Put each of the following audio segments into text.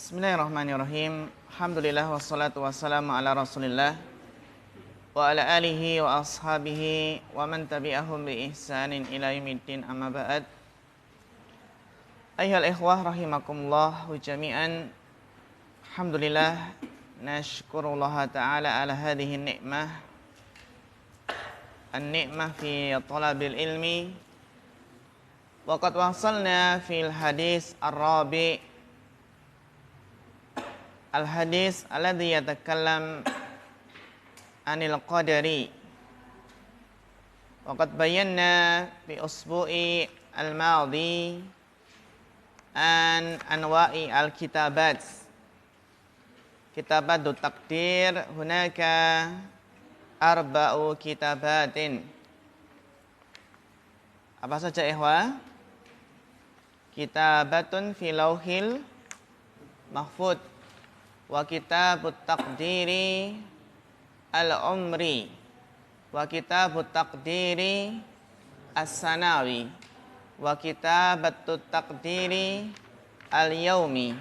Bismillahirrahmanirrahim. Alhamdulillah wassalatu wassalamu ala Rasulillah wa ala alihi wa ashabihi wa man tabi'ahum bi ihsanin ila yaumiddin, amma ba'd. Ayyuhal ikhwah rahimakumullah wa jami'an. Alhamdulillah nashkurullah ta'ala ala hadhihi ni'mah. An-ni'mah fi talabil ilmi. Wa qad wasalna fil hadis ar-rabi' al-hadis alladhi yatakallam anil qadari. Waqad bayanna bi usbu'i al-madhi an anwa'i al-kitabat. Kitabatut takdir, hunaka arba'u kitabatin. Apa saja ikhwah? Kitabatun fi lauhil mahfud, wa kitabut taqdiri al-umri, wa kitabut taqdiri as-sanawi, wa kitabatut taqdiri al-yaumi.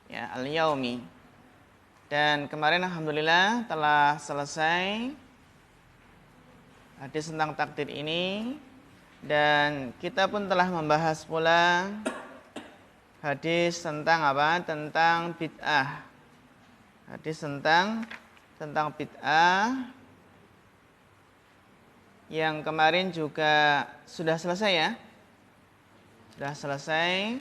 Ya, al-yaumi. Dan kemarin alhamdulillah telah selesai hadis tentang takdir ini, dan kita pun telah membahas pula hadis tentang apa? Tentang bid'ah. Hadis tentang bid'ah yang kemarin juga sudah selesai ya. Sudah selesai,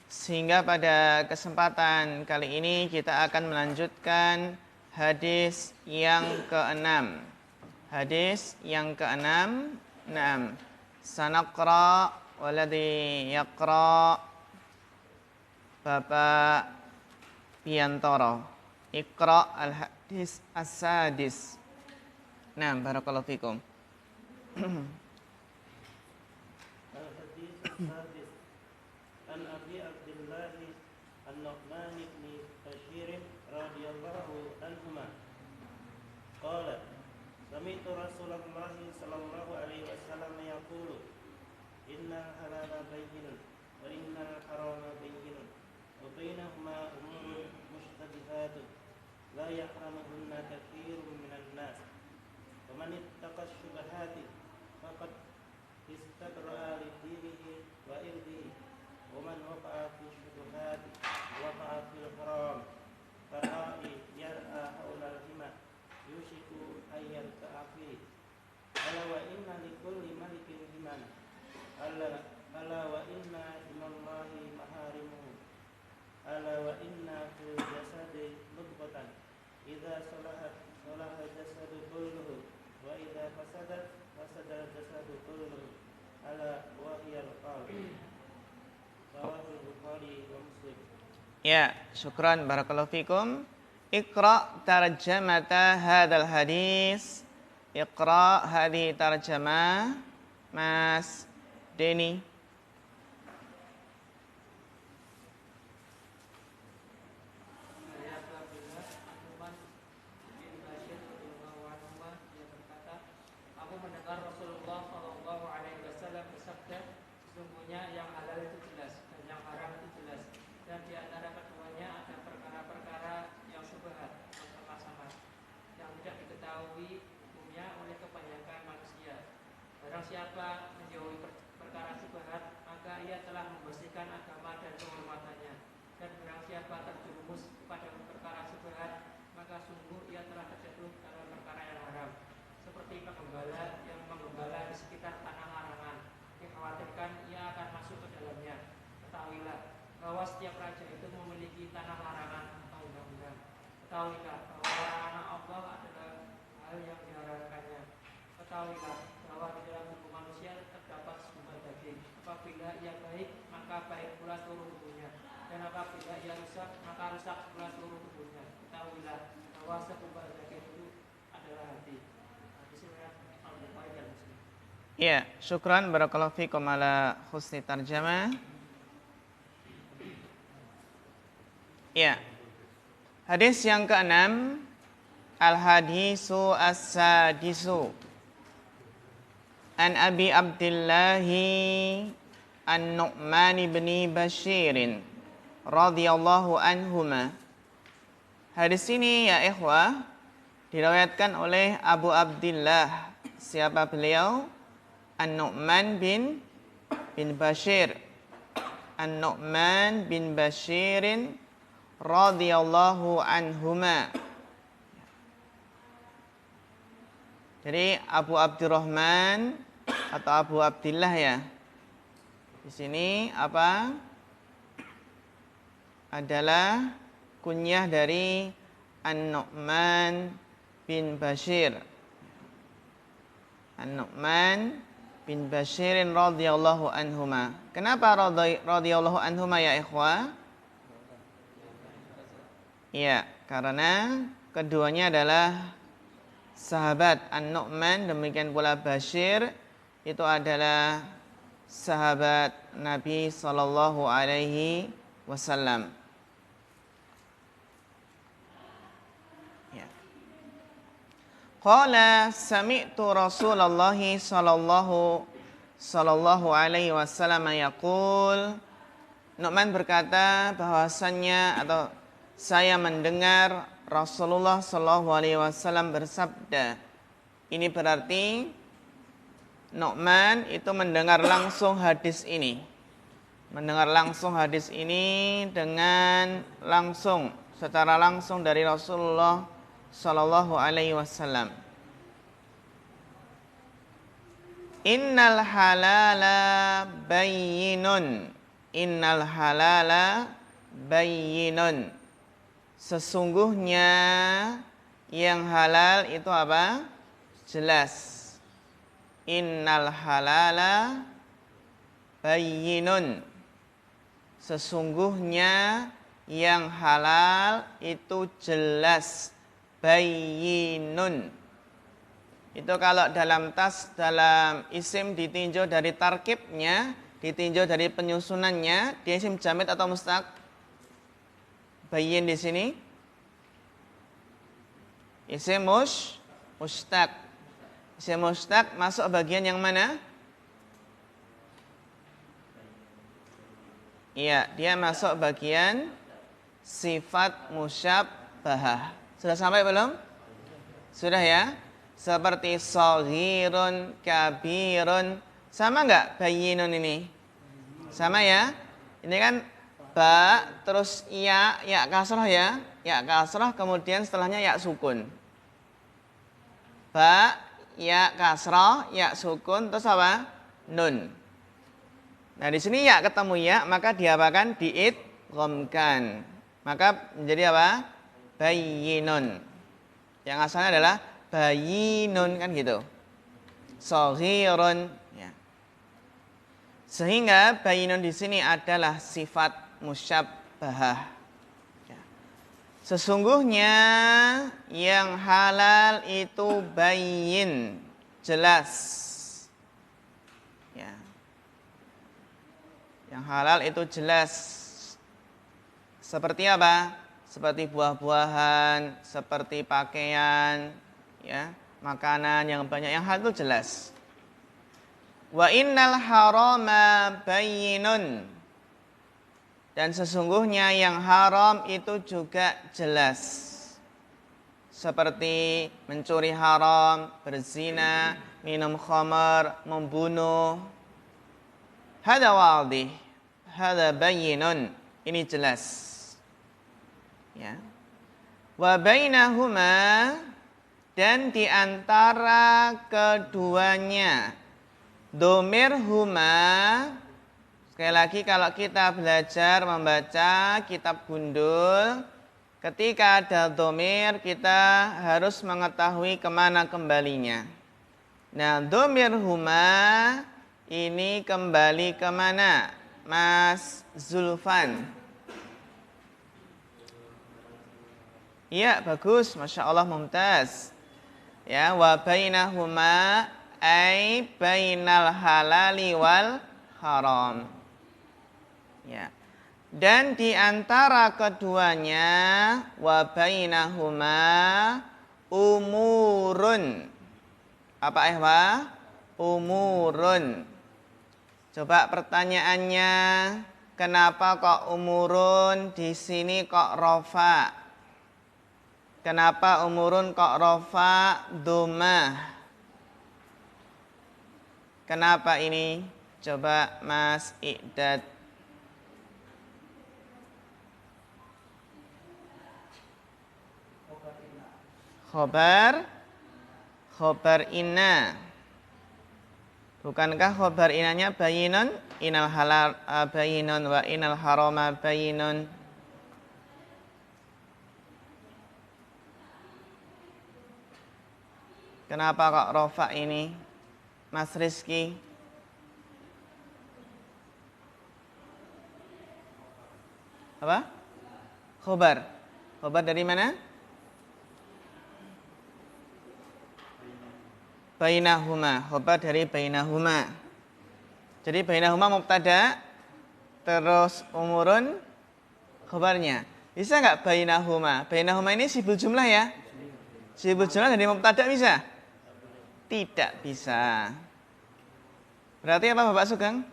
sehingga pada kesempatan kali ini kita akan melanjutkan hadis yang ke-6. Hadis yang ke-6. Naam. Sanaqra waladhi yaqra. Bapak Piantoro, Iqra al-hadis as-sadis. Nah, barakallahu fikum. Al-hadis as-sadis an Abi Abdullah an-Nu'man ibn Bashir radhiyallahu anhuma qala sami'tu Rasulullah sallallahu alaihi wasallam yaqulu innal halala bayyinun wa innal harama bayyinun wa bainahuma umurun mushtabihatun la yahramuhunna katsirun minan nas wa man ittaqa syubahati faqad istabra'a li dinihi wa irdihi wa man waqa'a fi syubahati waqa'a fil haram fara'i yar'a haula al-hima yushiku ayyal ta'afi ala wa inna likulli malikin himan ala wa inna himallahi maharimuhu ala wa inna fil jasadi mudghatan idza salaha jasadu kulluhu wa idza fasadat fasada jasadu kulluhu ala wa hiyal qalb. Rawahu Bukhari wa Muslim. Ya, syukran barakallahu fikum. Iqra tarjamata hadzal hadis. Iqra hadhihi tarjamah Mas Denny. Siapa menjauhi perkara syubhat, maka ia telah membersihkan agama dan kehormatannya. Dan barang siapa terjerumus kepada perkara syubhat, maka sungguh ia telah terjatuh dalam perkara yang haram. Seperti penggembala yang menggembala di sekitar tanah larangan, dikhawatirkan ia akan masuk ke dalamnya. Ketahuilah bahwa setiap raja itu memiliki tanah larangan atau undang-undang. Ketahuilah bahwa larangan Allah adalah hal yang diharamkannya. Ketahuilah bahwa di dalam tubuh manusia terdapat segumpal daging. Apabila ia baik, maka baik pula seluruh tubuhnya, dan apabila ia rusak, maka rusak pula seluruh tubuhnya. Ketahuilah bahwa segumpal daging itu adalah hati. Hadisnya Al-Bukhari dan Muslim. Ya, syukran barakallahu fikum ala husni tarjamah. Ya. Hadis yang ke-6, al-hadisu as-sadisu. An Abi Abdullah An-Nu'man ibn Bashir radhiyallahu anhuma. Hadis ini ya ikhwah diriwayatkan oleh Abu Abdillah. Siapa beliau? An-Nu'man bin Bashir. An-Nu'man bin Bashirin radhiyallahu anhuma. Jadi Abu Abdurrahman atau Abu Abdillah ya. Di sini apa? Adalah kunyah dari An-Nu'man bin Bashir. An-Nu'man bin Bashirin radhiyallahu anhuma. Kenapa radhiyallahu anhuma ya ikhwah? Iya, karena keduanya adalah sahabat. An-Nu'man demikian pula Bashir itu adalah sahabat Nabi sallallahu alaihi wasallam. Ya. Qala sami'tu Rasulullah sallallahu alaihi wasallam yaqul. Nu'man berkata bahwasannya atau saya mendengar Rasulullah sallallahu alaihi wasallam bersabda. Ini berarti Nu'man itu mendengar langsung hadis ini. Mendengar langsung hadis ini dengan langsung, secara langsung dari Rasulullah sallallahu alaihi wasallam. Innal halala bayyinun. Innal halala bayyinun. Sesungguhnya yang halal itu apa? Jelas. Innal halala bayyinun. Sesungguhnya yang halal itu jelas. Bayyinun. Itu kalau dalam dalam isim ditinjau dari tarkibnya, ditinjau dari penyusunannya, dia isim jamid atau mustaq? Bayyin di sini isim mustaq. Isim mustaq masuk bagian yang mana? Iya, dia masuk bagian sifat musyabbahah. Sudah sampai belum? Sudah ya? Seperti shaghirun, kabirun. Sama enggak bayyinun ini? Sama ya? Ini kan ba, terus ya kasrah ya. Ya kasrah, kemudian setelahnya ya sukun. Ba, ya kasrah, ya sukun, terus apa? Nun. Nah, di sini ya ketemu ya, maka diapakan? Diidghamkan. Maka menjadi apa? Bayyinun. Yang asalnya adalah bayyinun kan gitu. Shaghirun ya. Sehingga bayyinun di sini adalah sifat musyabbahah. Ya. Sesungguhnya yang halal itu bayyin, jelas. Ya. Yang halal itu jelas. Seperti apa? Seperti buah-buahan, seperti pakaian, ya, makanan yang banyak, yang halal itu jelas. Wa innal harama bayyinun. Dan sesungguhnya yang haram itu juga jelas. Seperti mencuri haram, berzina, minum khamar, membunuh. Hada wadih, hada bayyinun. Ini jelas. Ya. Wa bainahuma, dan di antara keduanya, domir huma. Sekali lagi kalau kita belajar membaca kitab gundul, ketika ada domir kita harus mengetahui kemana kembalinya. Nah, domir huma ini kembali kemana? Mas Zulfan. Iya, bagus, Masya Allah, mumtaz. Ya, wa bainahuma ay bainal halali wal haram. Ya. Dan di antara keduanya wa bainahuma umurun. Apa ihwa? Umurun. Coba pertanyaannya, kenapa kok umurun di sini kok rofa? Kenapa umurun kok rofa dhammah? Kenapa ini? Coba Mas Iqdad. Khobar inna. Bukankah khobar inanya bayinun? Inal halal bayinun wa inal harama bayinun. Kenapa kok rofa ini? Mas Rizky. Apa? Khobar. Khobar dari mana? Bainahuma. Khobar dari bainahuma. Jadi bainahuma mubtada, terus umurun khobarnya. Bisa nggak bainahuma? Bainahuma ini sibul jumlah ya? Sibul jumlah dari mubtada bisa? Tidak bisa. Berarti apa Bapak Sugeng?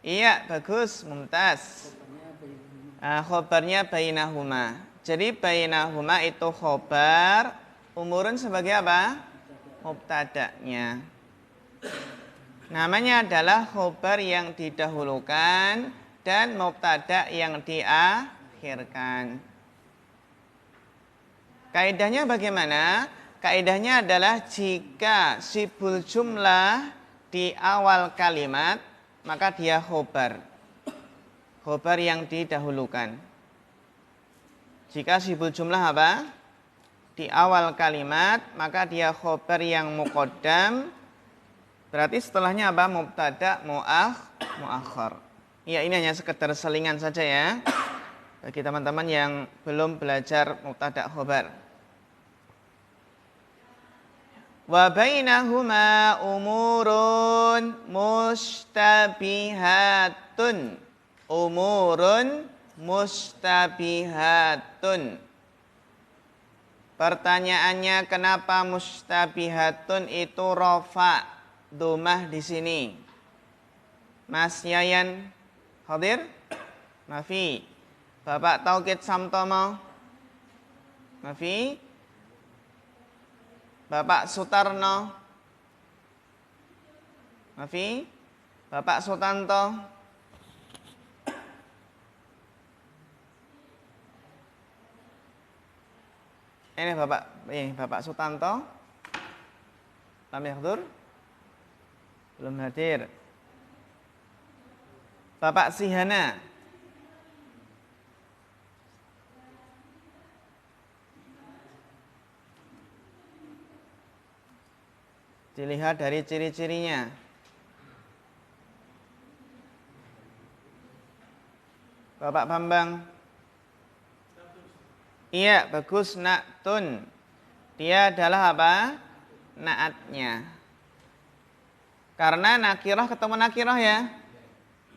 Iya, bagus, mumtaz. Khobarnya bainahuma. Jadi bainahuma itu khobar, umurun sebagai apa? Mubtada'nya. Namanya adalah khobar yang didahulukan dan mubtada' yang diakhirkan. Kaidahnya bagaimana? Kaidahnya adalah jika sibul jumlah di awal kalimat, maka dia khobar. Khobar yang didahulukan. Jika sibul jumlah apa? Di awal kalimat, maka dia khobar yang muqaddam. Berarti setelahnya apa? Mubtada, muakhar. Ya, ini hanya sekedar selingan saja ya. Bagi teman-teman yang belum belajar mubtada khobar. Wa bainahuma umurun mustabihatun. Umurun mustabihatun. Pertanyaannya, kenapa mustabihatun itu rofa dhammah di sini? Mas Yayan hadir? Mafi. Bapak Taukid Samtomo? Mafi. Bapak Sutarno? Mafi. Bapak Sutanto? Ini Bapak Sutanto. Lam yahdur? Belum hadir. Bapak Sihana. Dilihat dari ciri-cirinya. Bapak Bambang. Iya, bagus, na'tun. Dia adalah apa? Naatnya. Karena nakirah ketemu nakirah ya.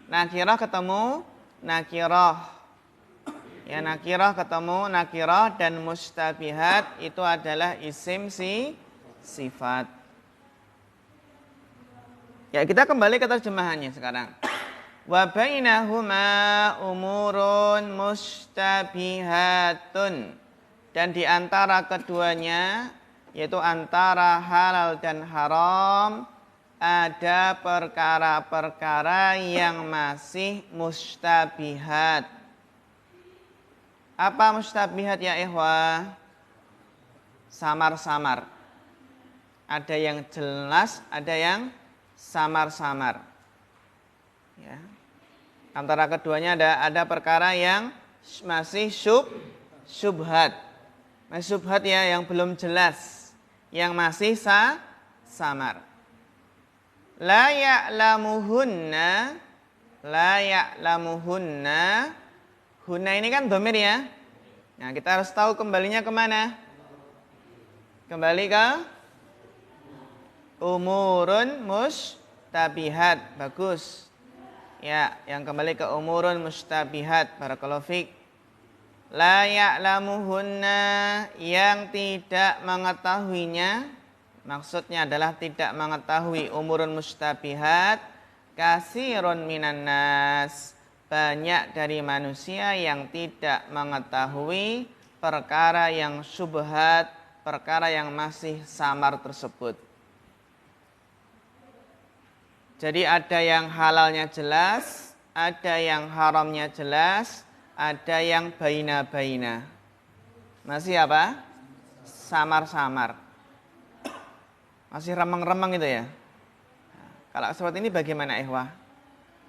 Nakirah ketemu nakirah. Ya, nakirah ketemu nakirah dan mustabihat itu adalah isim sifat. Ya, kita kembali ke terjemahannya sekarang. Wa bainahuma umurun mustabihatun. Dan di antara keduanya, yaitu antara halal dan haram, ada perkara-perkara yang masih mustabihat. Apa mustabihat ya ikhwah? Samar-samar. Ada yang jelas, ada yang samar-samar. Ya. Antara keduanya ada perkara yang masih syubhat. Masih syubhat ya, yang belum jelas, yang masih samar. La ya'lamuhunna. Hunna ini kan dhamir ya. Nah, kita harus tahu kembalinya kemana? Kembali ke umurun mustabihat. Bagus. Ya, yang kembali ke umurun mustabihat. Barakallahu fiik. La ya'lamuhunna, yang tidak mengetahuinya. Maksudnya adalah tidak mengetahui umurun mustabihat. Kasirun minan nas, banyak dari manusia yang tidak mengetahui perkara yang syubhat, perkara yang masih samar tersebut. Jadi ada yang halalnya jelas, ada yang haramnya jelas, ada yang baina-baina. Masih apa? Samar-samar. Masih remeng-remeng itu ya. Kalau seperti ini bagaimana ikhwah?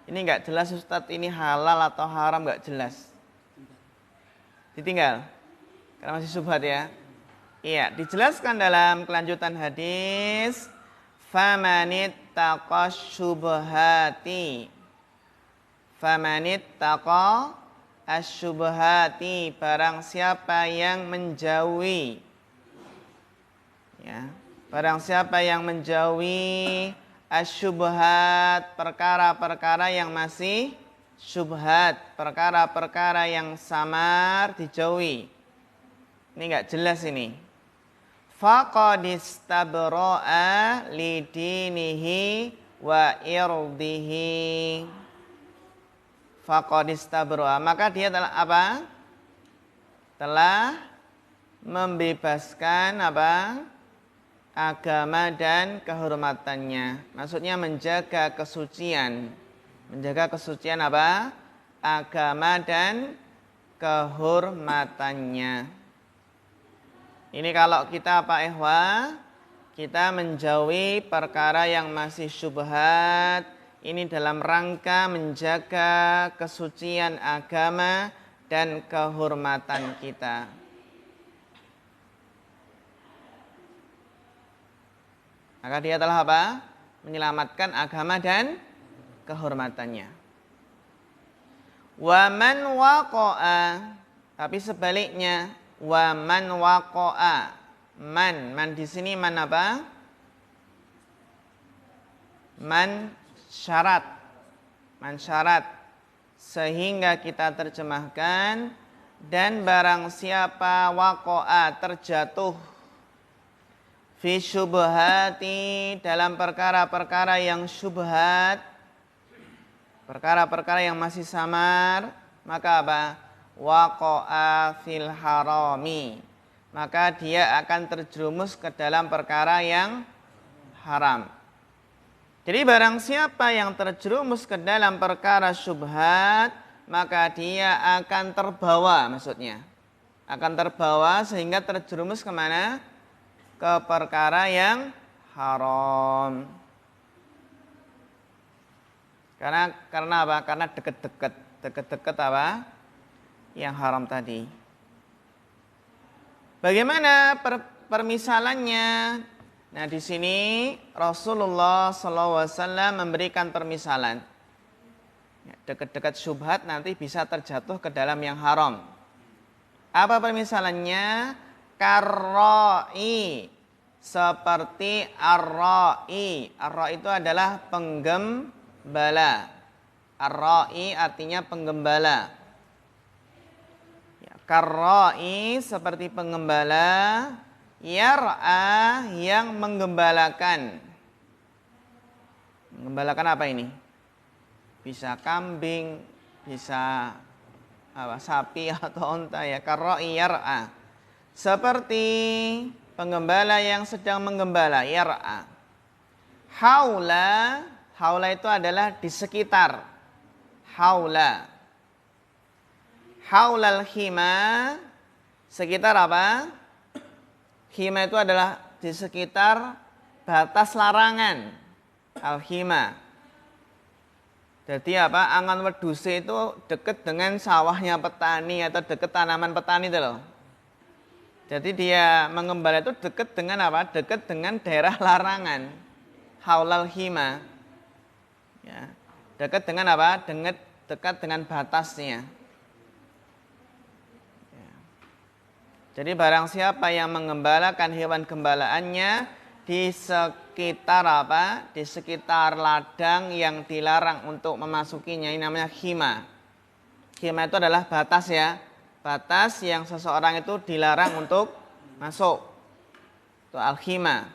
Ini enggak jelas Ustadz, ini halal atau haram enggak jelas. Ditinggal. Karena masih syubhat ya. Iya, dijelaskan dalam kelanjutan hadis, famanit taqas syubhati. Famanit taqa asyubhati, barang siapa yang menjauhi, ya, barang siapa yang menjauhi asyubhat, perkara-perkara yang masih syubhat, perkara-perkara yang samar dijauhi. Ini enggak jelas ini. Faqad istabra'a lidinihi wa irdihi. Faqad istabra'a, maka dia telah apa? Telah membebaskan apa? Agama dan kehormatannya. Maksudnya menjaga kesucian. Menjaga kesucian apa? Agama dan kehormatannya. Ini kalau kita Pak Ikhwah, kita menjauhi perkara yang masih syubhat, ini dalam rangka menjaga kesucian agama dan kehormatan kita. Maka dia telah apa? Menyelamatkan agama dan kehormatannya. Wa man waqa'a, tapi sebaliknya, wa man waqa'a, man di sini man apa? Man syarat, sehingga kita terjemahkan, dan barang siapa waqa'a, terjatuh, fi syubhati, dalam perkara-perkara yang syubhat, perkara-perkara yang masih samar, maka apa? Waqa'a fil harami, maka dia akan terjerumus ke dalam perkara yang haram. Jadi barang siapa yang terjerumus ke dalam perkara syubhat, maka dia akan terbawa, maksudnya akan terbawa sehingga terjerumus kemana? Ke perkara yang haram. Karena apa? Karena deket-deket apa? Yang haram tadi. Bagaimana permisalannya? Nah, di sini Rasulullah SAW memberikan permisalan. Dekat-dekat syubhat nanti bisa terjatuh ke dalam yang haram. Apa permisalannya? Karra'i, seperti arra'i. Arra'i itu adalah penggembala. Arra'i artinya penggembala. Karra'i seperti penggembala, yar'a yang menggembalakan. Menggembalakan apa ini? Bisa kambing, bisa apa, sapi atau unta ya. Karra'i yar'a, seperti penggembala yang sedang menggembala, yar'a. Haula itu adalah di sekitar. Haulal khima, sekitar apa? Khima itu adalah di sekitar batas larangan. Al-khima. Jadi apa? Angan weduse itu dekat dengan sawahnya petani atau dekat tanaman petani itu loh. Jadi dia mengembala itu dekat dengan apa? Dekat dengan daerah larangan. Haulal khima. Ya. Dekat dengan apa? Dekat dengan batasnya. Jadi barang siapa yang mengembalakan hewan gembalaannya di sekitar apa? Di sekitar ladang yang dilarang untuk memasukinya, ini namanya khima. Khima itu adalah batas ya. Batas yang seseorang itu dilarang untuk masuk. Itu al-khima.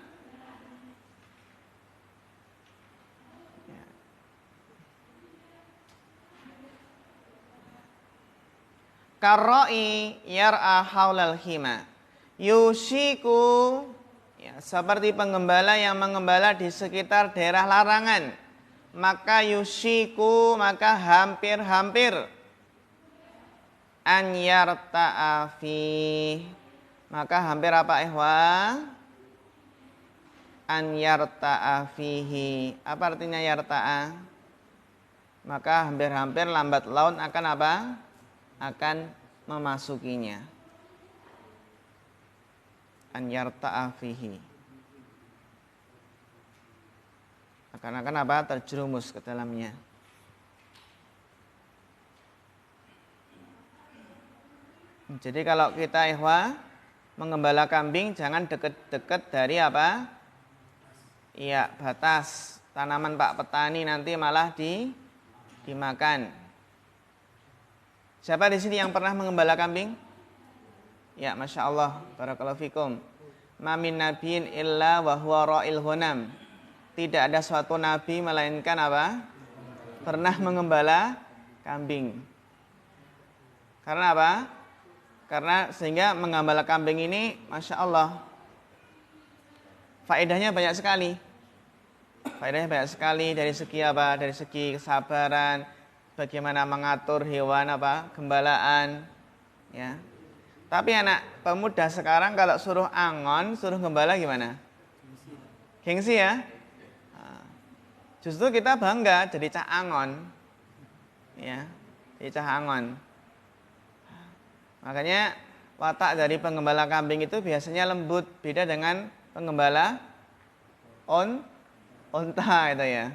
Karra'i yar'a haulal hima. Yushiku, ya, seperti penggembala yang mengembala di sekitar daerah larangan. Maka yushiku, maka hampir-hampir an yarta'a fi. Maka hampir apa ikhwah? An yarta'a fihi. Apa artinya yarta'a? Maka hampir-hampir lambat laun akan apa? Akan memasukinya. An yarta'a fihi. Akan apa? Terjerumus ke dalamnya. Jadi kalau kita ikhwah mengembala kambing jangan deket-deket dari apa? Iya, batas tanaman Pak Petani, nanti malah dimakan. Siapa di sini yang pernah mengembala kambing? Ya, Masya Allah, barakallahu fikum. Ma min nabiyin illa wa huwa ra'il ghanam. Tidak ada suatu nabi melainkan apa? Pernah mengembala kambing. Karena apa? Karena sehingga mengembala kambing ini, Masya Allah, faedahnya banyak sekali. Faedahnya banyak sekali dari segi apa? Dari segi kesabaran, bagaimana mengatur hewan apa? Gembalaan, ya. Tapi anak pemuda sekarang kalau suruh angon, suruh gembala gimana? Gengsi ya? Justru kita bangga jadi cah angon, ya, jadi cah angon. Makanya watak dari penggembala kambing itu biasanya lembut, beda dengan penggembala onta itu ya.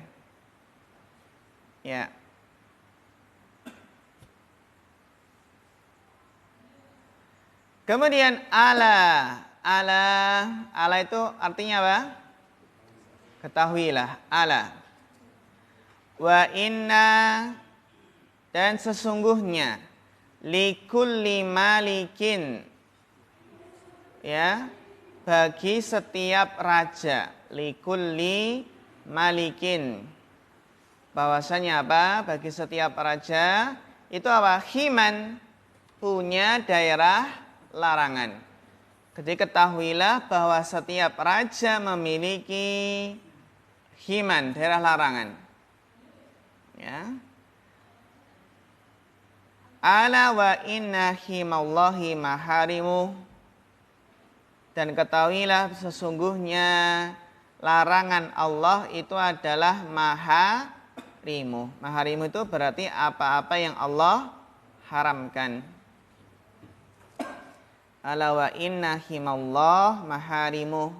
Ya. Kemudian ala itu artinya apa? Ketahuilah, ala. Wa inna, dan sesungguhnya, likulli malikin, ya, bagi setiap raja, likulli malikin, bahwasanya apa? Bagi setiap raja itu apa? Himan, punya daerah larangan. Jadi ketahuilah bahwa setiap raja memiliki himan, daerah larangan. Ya. Ala wa inna himallahi maharimu, dan ketahuilah sesungguhnya larangan Allah itu adalah maharimu. Maharimu itu berarti apa-apa yang Allah haramkan. Ala wa inna himallah maharimu.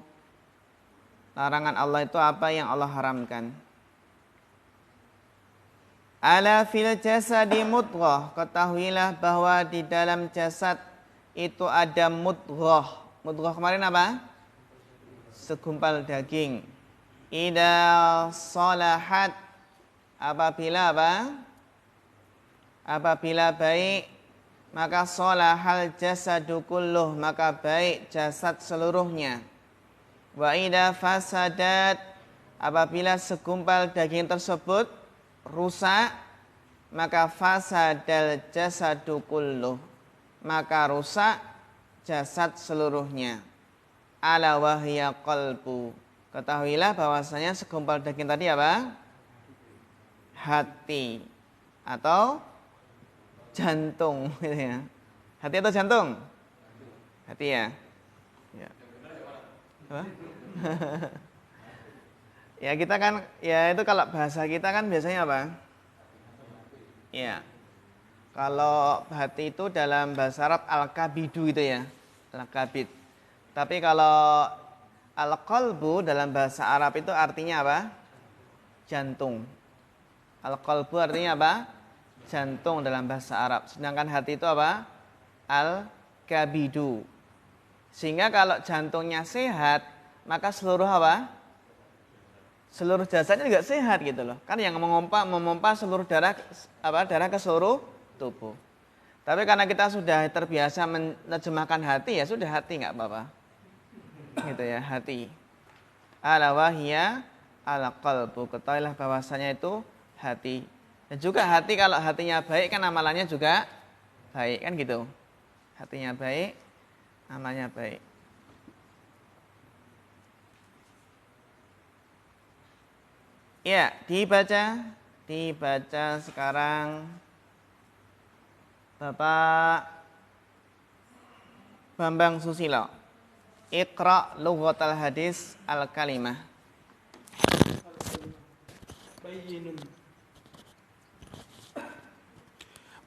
Larangan Allah itu apa yang Allah haramkan. Ala fil jasadi mudghah, ketahuilah bahwa di dalam jasad itu ada mudghah. Mudghah kemarin apa? Segumpal daging. Idza salahat, apabila apa? Apabila baik, maka salahal jasadu kulluh, maka baik jasad seluruhnya. Wa idza fasadat, apabila segumpal daging tersebut rusak, maka fasadal jasadu kulluh, maka rusak jasad seluruhnya. Ala wahya qalbu, ketahuilah bahwasanya segumpal daging tadi apa? Hati atau jantung, gitu ya. Hati atau jantung? Hati ya. Ya. Apa? Ya kita kan, ya itu kalau bahasa kita kan biasanya apa? Ya. Kalau hati itu dalam bahasa Arab al-kabidu itu ya, al-kabid. Tapi kalau al-qalbu dalam bahasa Arab itu artinya apa? Jantung. Al-qalbu artinya apa? Jantung dalam bahasa Arab. Sedangkan hati itu apa? Al-kabidu. Sehingga kalau jantungnya sehat, maka seluruh apa? Seluruh jasadnya juga sehat gitu loh. Kan yang memompa seluruh darah ke seluruh tubuh. Tapi karena kita sudah terbiasa menerjemahkan hati, ya sudah hati, nggak apa-apa. Gitu ya, hati. Ala wahya ala qalbu, ketahuilah bahwasanya itu hati. Dan juga hati, kalau hatinya baik kan amalannya juga baik kan gitu. Hatinya baik, amalnya baik. Ya, dibaca sekarang Bapak Bambang Susilo. Iqra lughatal hadis al-kalimah.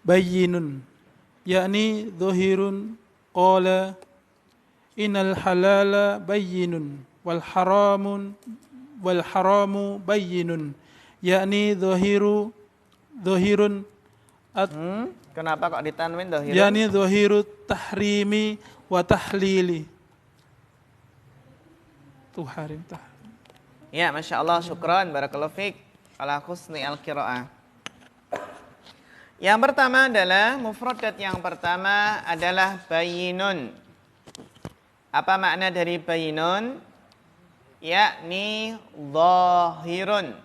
Bayyinun yakni dhahirun qala innal halala bayyinun wal haramu bayyinun yakni dhahirun Kenapa kok ditanwin dhahirun? yakni dhahirut tahrimi wa tahlili. Tuharim tahrim. Ya, Masya Allah, syukran, barakallahu fiqh ala husni al-qira'ah. Yang pertama adalah, mufradat yang pertama adalah bayinun. Apa makna dari bayinun? Yakni dhahirun.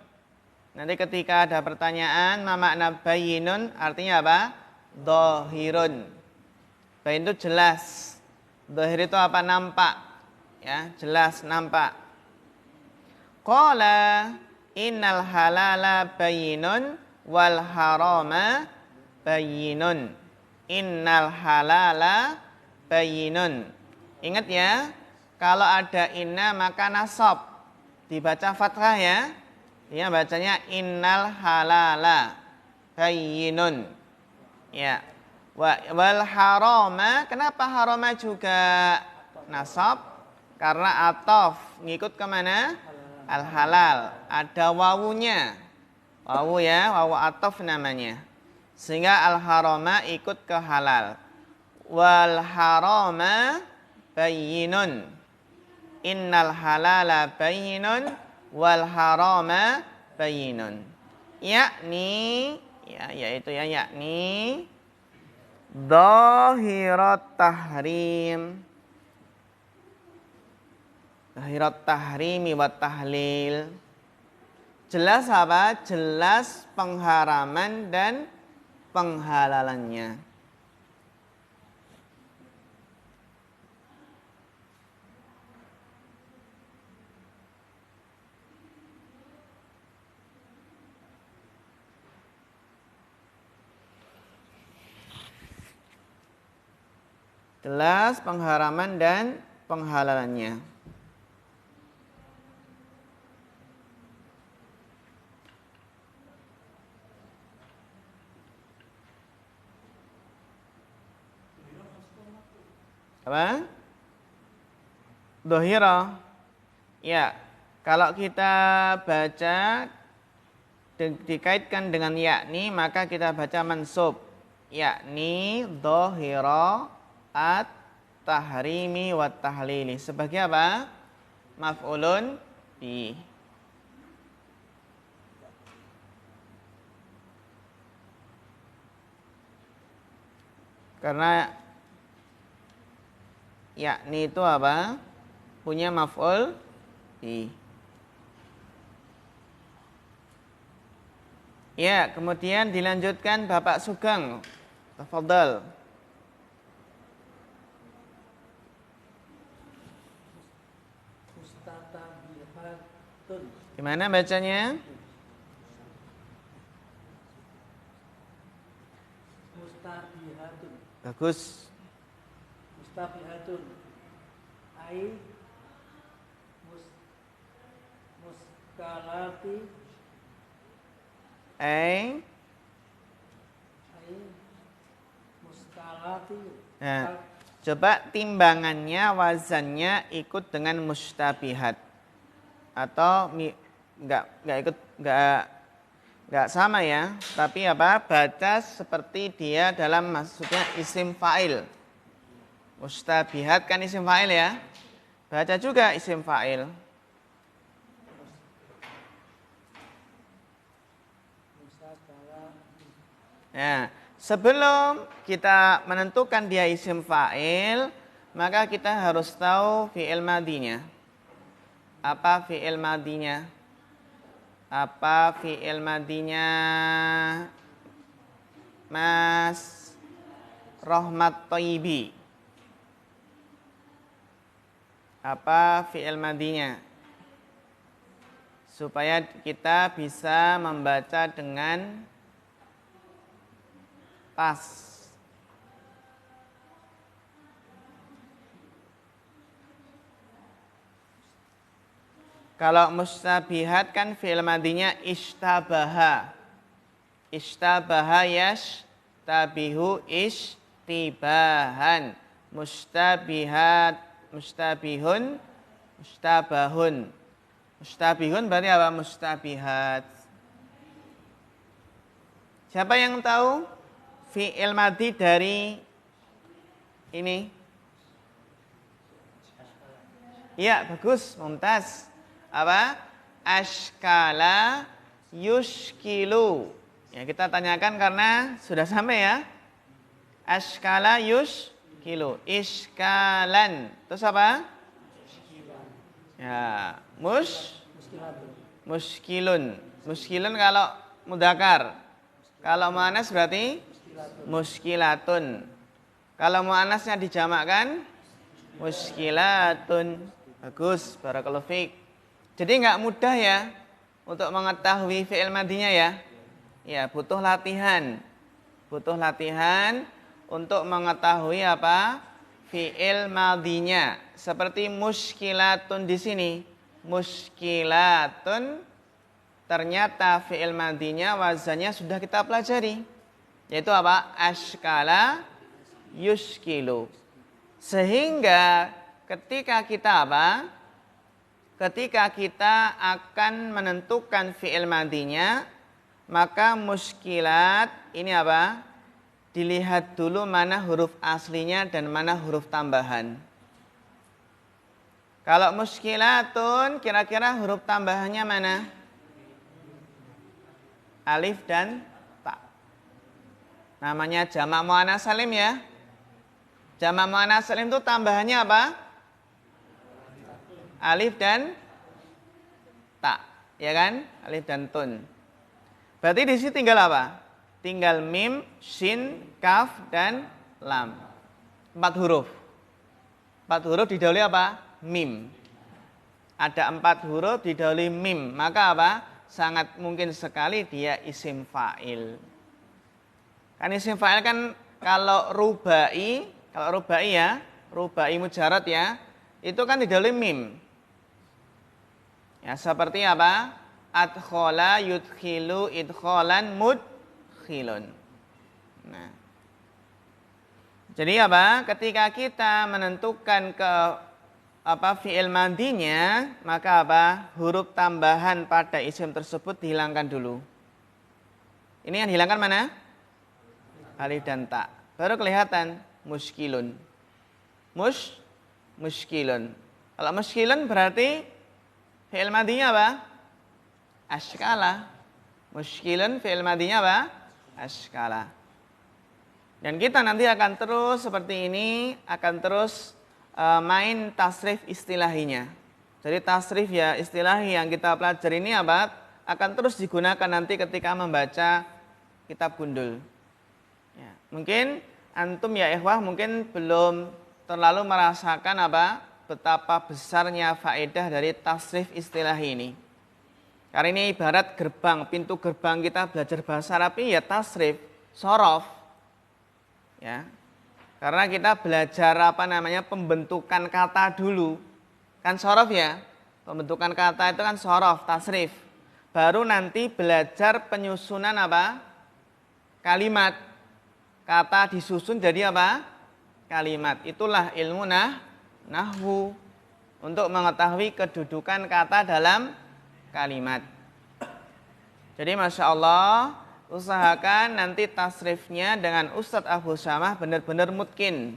Nanti ketika ada pertanyaan, ma makna bayinun, artinya apa? Dhahirun. Bayin itu jelas. Dhahir itu apa? Nampak. Ya, jelas, nampak. Qala innal halala bayinun wal harama bayinun. Innal halala bayinun. Ingat ya, kalau ada inna maka nasab. Dibaca fathah ya. Dia bacanya innal halala bayinun. Ya. Wal harama, kenapa harama juga nasab? Karena atof ngikut kemana? Al halal. Ada wawunya. Wawu ya, wawu atof namanya. Sehingga al harama ikut ke halal. Wal harama bayyinun. Innal halala bayyinun wal harama bayyinun. Yakni, ya, yaitu ya, yakni dhahirat tahrim. Dhahirat tahrimi wa tahlil. Jelas apa? Jelas pengharaman dan penghalalannya. Jelas pengharaman dan penghalalannya. Apa? Dohira. Ya, kalau kita baca dikaitkan dengan yakni, maka kita baca mansub. Yakni dohira at tahrimi wa tahlili. Sebagai apa? Maf'ulun bi. Karena yakni itu apa? Punya maf'ul bi. Ya, kemudian dilanjutkan Bapak Sugeng. Tafadhal. Mustatabihatun. Gimana bacanya? Mustabihatun. Bagus. Mustabihatun. Ai muskalati. Ai muskalati. Nah, coba timbangannya, wazannya ikut dengan mustabihat. Atau enggak sama ya, tapi apa? Baca seperti dia dalam maksudnya isim fa'il. Mustabihat kan isim fa'il ya. Baca juga isim fa'il. Nah, sebelum kita menentukan dia isim fa'il, maka kita harus tahu fi'il madinya. Apa fi'il madinya? Apa fi'il madinya? Mas rahmat thayyibi. Apa fi'il madinya? Supaya kita bisa membaca dengan pas. Kalau mustabihat kan fi'il madinya ishtabaha. Ishtabaha yashtabihu ishtibahan. Mustabihat, mustabihun, mustabahun. Mustabihun berarti apa? Mustabihat. Siapa yang tahu fi'il madi dari ini? Iya, bagus, mumtaz. Apa? Ashkala yushkilu. Ya, kita tanyakan karena sudah sampai ya. Ashkala yushkilu. Ishkalan. Terus apa? Ya, muskilun. Muskilun kalau mudakar. Kalau muannas berarti muskilatun. Kalau muannasnya dijamakkan muskilatun. Bagus, barakallahu fiik. Jadi enggak mudah ya untuk mengetahui fi'il madinya ya. Ya, butuh latihan. Butuh latihan untuk mengetahui apa? Fi'il madinya. Seperti muskilatun di sini. Muskilatun ternyata fi'il madinya wazannya sudah kita pelajari. Yaitu apa? Ashkala yushkilu. Sehingga ketika kita apa? Ketika kita akan menentukan fi'il madinya, maka muskilat ini apa? Dilihat dulu mana huruf aslinya dan mana huruf tambahan. Kalau muskilatun, kira-kira huruf tambahannya mana? Alif dan ta. Namanya jamak muannats salim ya. Jamak muannats salim itu tambahannya apa? Alif dan ta, ya kan? Alif dan tun. Berarti di sini tinggal apa? Tinggal mim, shin, kaf, dan lam. 4 huruf. 4 huruf didahului apa? Mim. Ada 4 huruf didahului mim. Maka apa? Sangat mungkin sekali dia isim fa'il. Kan isim fa'il kan kalau rubai ya, rubai mujarad ya, itu kan didahului mim. Ya, seperti apa? Adkhala yudkhilu idkhalan mudkhilun. Nah. Jadi apa? Ketika kita menentukan ke fi'il madinya, maka apa? Huruf tambahan pada isim tersebut dihilangkan dulu. Ini yang dihilangkan mana? Alif dan ta. Baru kelihatan muskilun. Muskilun. Kalau muskilun berarti fi'il madinya apa? Ashkala. Muskilun fi'il madinya apa? Ashkala. Dan kita nanti akan terus seperti ini, akan terus main tasrif istilahinya. Jadi tasrif ya istilahi yang kita pelajari ini apa? Akan terus digunakan nanti ketika membaca kitab gundul. Ya, mungkin antum ya ikhwah mungkin belum terlalu merasakan apa? Betapa besarnya faedah dari tasrif istilahi ini. Karena ini ibarat gerbang, pintu gerbang kita belajar bahasa Arab ini ya tasrif, sorof. Ya. Karena kita belajar pembentukan kata dulu. Kan sorof ya. Pembentukan kata itu kan sorof, tasrif. Baru nanti belajar penyusunan apa? Kalimat. Kata disusun jadi apa? Kalimat. Itulah ilmu nahwu. Untuk mengetahui kedudukan kata dalam kalimat. Jadi Masya Allah, usahakan nanti tasrifnya dengan Ustadz Abu Samah benar-benar mutkin.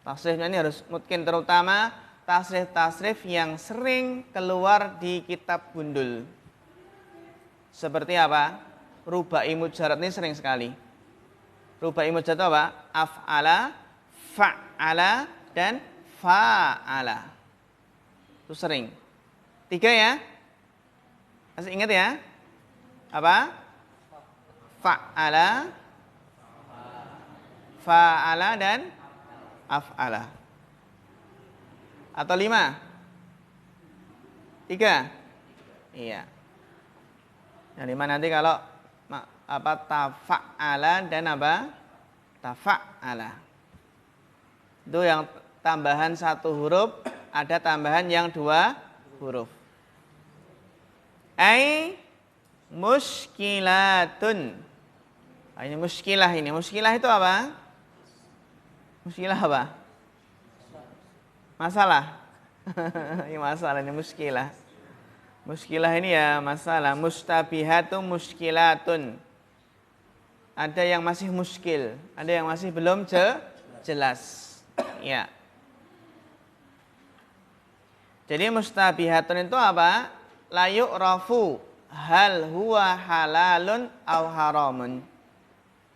Tasrifnya ini harus mutkin, terutama tasrif-tasrif yang sering keluar di kitab gundul. Seperti apa? Rubai mujarad ini sering sekali. Rubai mujarad itu apa? Af'ala, fa'ala, dan fa'ala. Itu sering. 3 ya? Masih ingat ya? Apa? Fa'ala, fa'ala dan af'ala. Atau 5? 3? Iya. Yang 5 nanti kalau tafa'ala dan tafa'ala. Itu yang tambahan 1 huruf, ada tambahan yang 2 huruf. Ai muskilatun. Ini muskilah ini. Muskilah itu apa? Muskilah apa? Masalah. Ini masalah, ini muskilah. Muskilah ini ya masalah. Mustabihatun muskilatun. Ada yang masih muskil, ada yang masih belum jelas. Ya. Jadi mustabihatun itu apa? La yu'rafu hal huwa halalun aw haramun.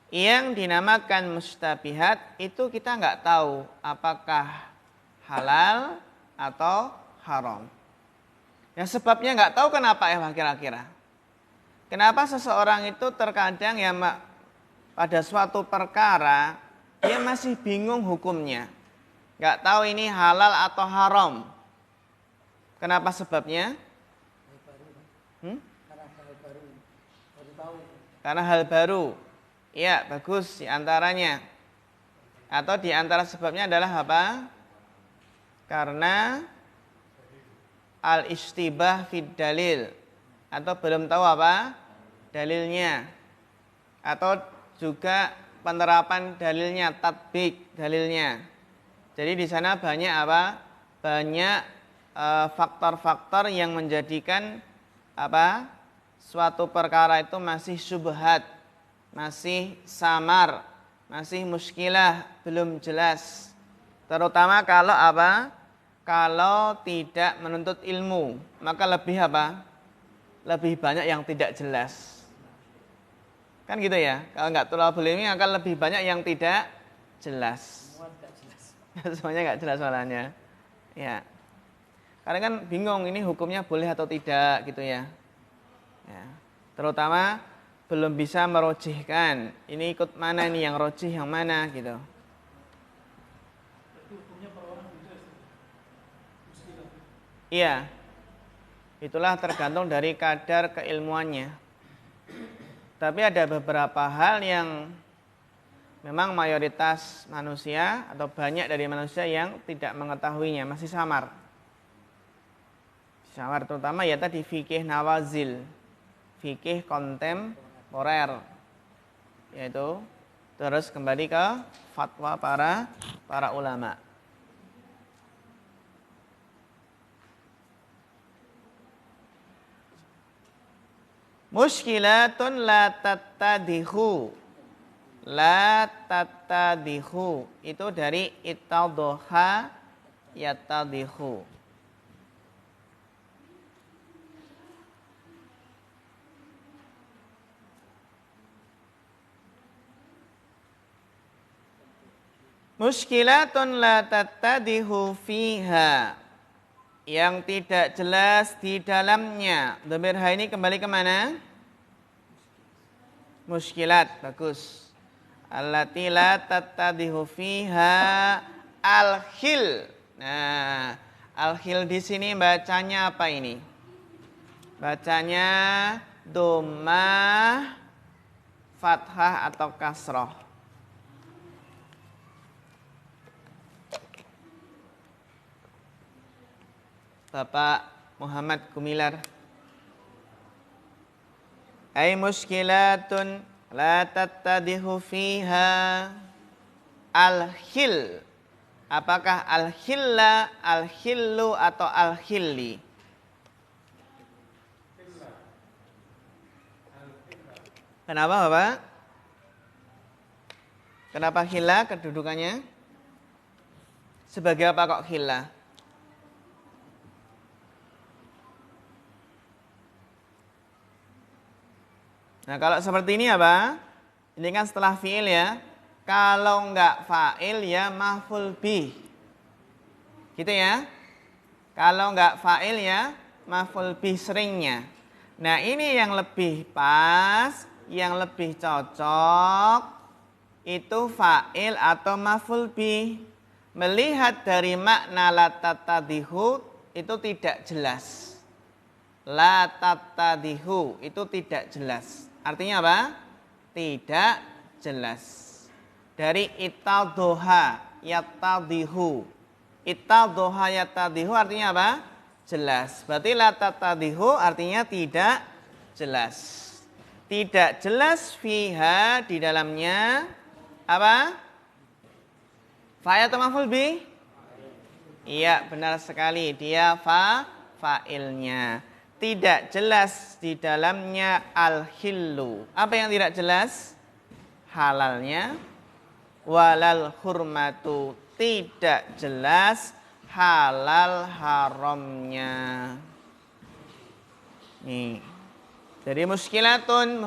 Yang dinamakan mustabihat itu kita nggak tahu apakah halal atau haram. Ya sebabnya nggak tahu kenapa ya kira-kira. Kenapa seseorang itu terkadang ya pada suatu perkara dia masih bingung hukumnya. Nggak tahu ini halal atau haram. Kenapa sebabnya? Karena hal baru. Iya, bagus di antaranya. Atau di antara sebabnya adalah apa? Karena al-istibah fid dalil. Atau belum tahu apa? Dalilnya. Atau juga penerapan dalilnya, tatbik dalilnya. Jadi di sana banyak apa? Banyak faktor-faktor yang menjadikan apa? Suatu perkara itu masih syubhat, masih samar, masih muskilah, belum jelas. Terutama kalau apa? Kalau tidak menuntut ilmu, maka lebih apa? Lebih banyak yang tidak jelas. Kan gitu ya. Kalau nggak thalabul ilmi akan lebih banyak yang tidak jelas. Semua tidak jelas. Semuanya nggak jelas soalnya. Ya. Karena kan bingung ini hukumnya boleh atau tidak gitu ya. Ya. Terutama belum bisa merojihkan. Ini ikut mana nih yang rojih yang mana gitu. Iya. Itulah tergantung dari kadar keilmuannya. Tapi ada beberapa hal yang memang mayoritas manusia atau banyak dari manusia yang tidak mengetahuinya, masih samar. Samar terutama ya tadi fikih nawazil, fikih kontemporer. Yaitu terus kembali ke fatwa para ulama. Muskilatun la tattadihu. La tattadihu. Itu dari ittadha yattadihu. Muskilatun la tattadihu fiha. Yang tidak jelas di dalamnya. Dhamir ha ini kembali ke mana? Muskilat, bagus. Allati la tattadihu fiha al-khil. Nah, al-khil di sini bacanya apa ini? Bacanya dhammah, fathah atau kasroh. Bapak Muhammad Gumilar. Ay muskilatun la tattadihu fiha al-khil. Apakah al-khilla, al-khillu atau al-khilli? Kenapa Bapak? Kenapa khilla kedudukannya? Sebagai apa kok khilla? Nah kalau seperti ini apa? Ini kan setelah fi'il ya. Kalau enggak fa'il ya maf'ul bih. Gitu ya. Kalau enggak fa'il ya maf'ul bih seringnya. Nah ini yang lebih pas, yang lebih cocok itu fa'il atau maf'ul bih. Melihat dari makna la tattadihu itu tidak jelas. La tattadihu itu tidak jelas. Artinya apa? Tidak jelas. Dari ittadhoha yattadihu. Ittadhoha yattadihu artinya apa? Jelas. Berarti la tattadihu artinya tidak jelas. Tidak jelas fiha di dalamnya apa? Fa'il atau maf'ul bih? Iya, benar sekali. Dia fa'ilnya. Tidak jelas di dalamnya al-hillu. Apa yang tidak jelas? Halalnya. Walal hurmatu. Tidak jelas halal haramnya. Nih. Jadi muskilatun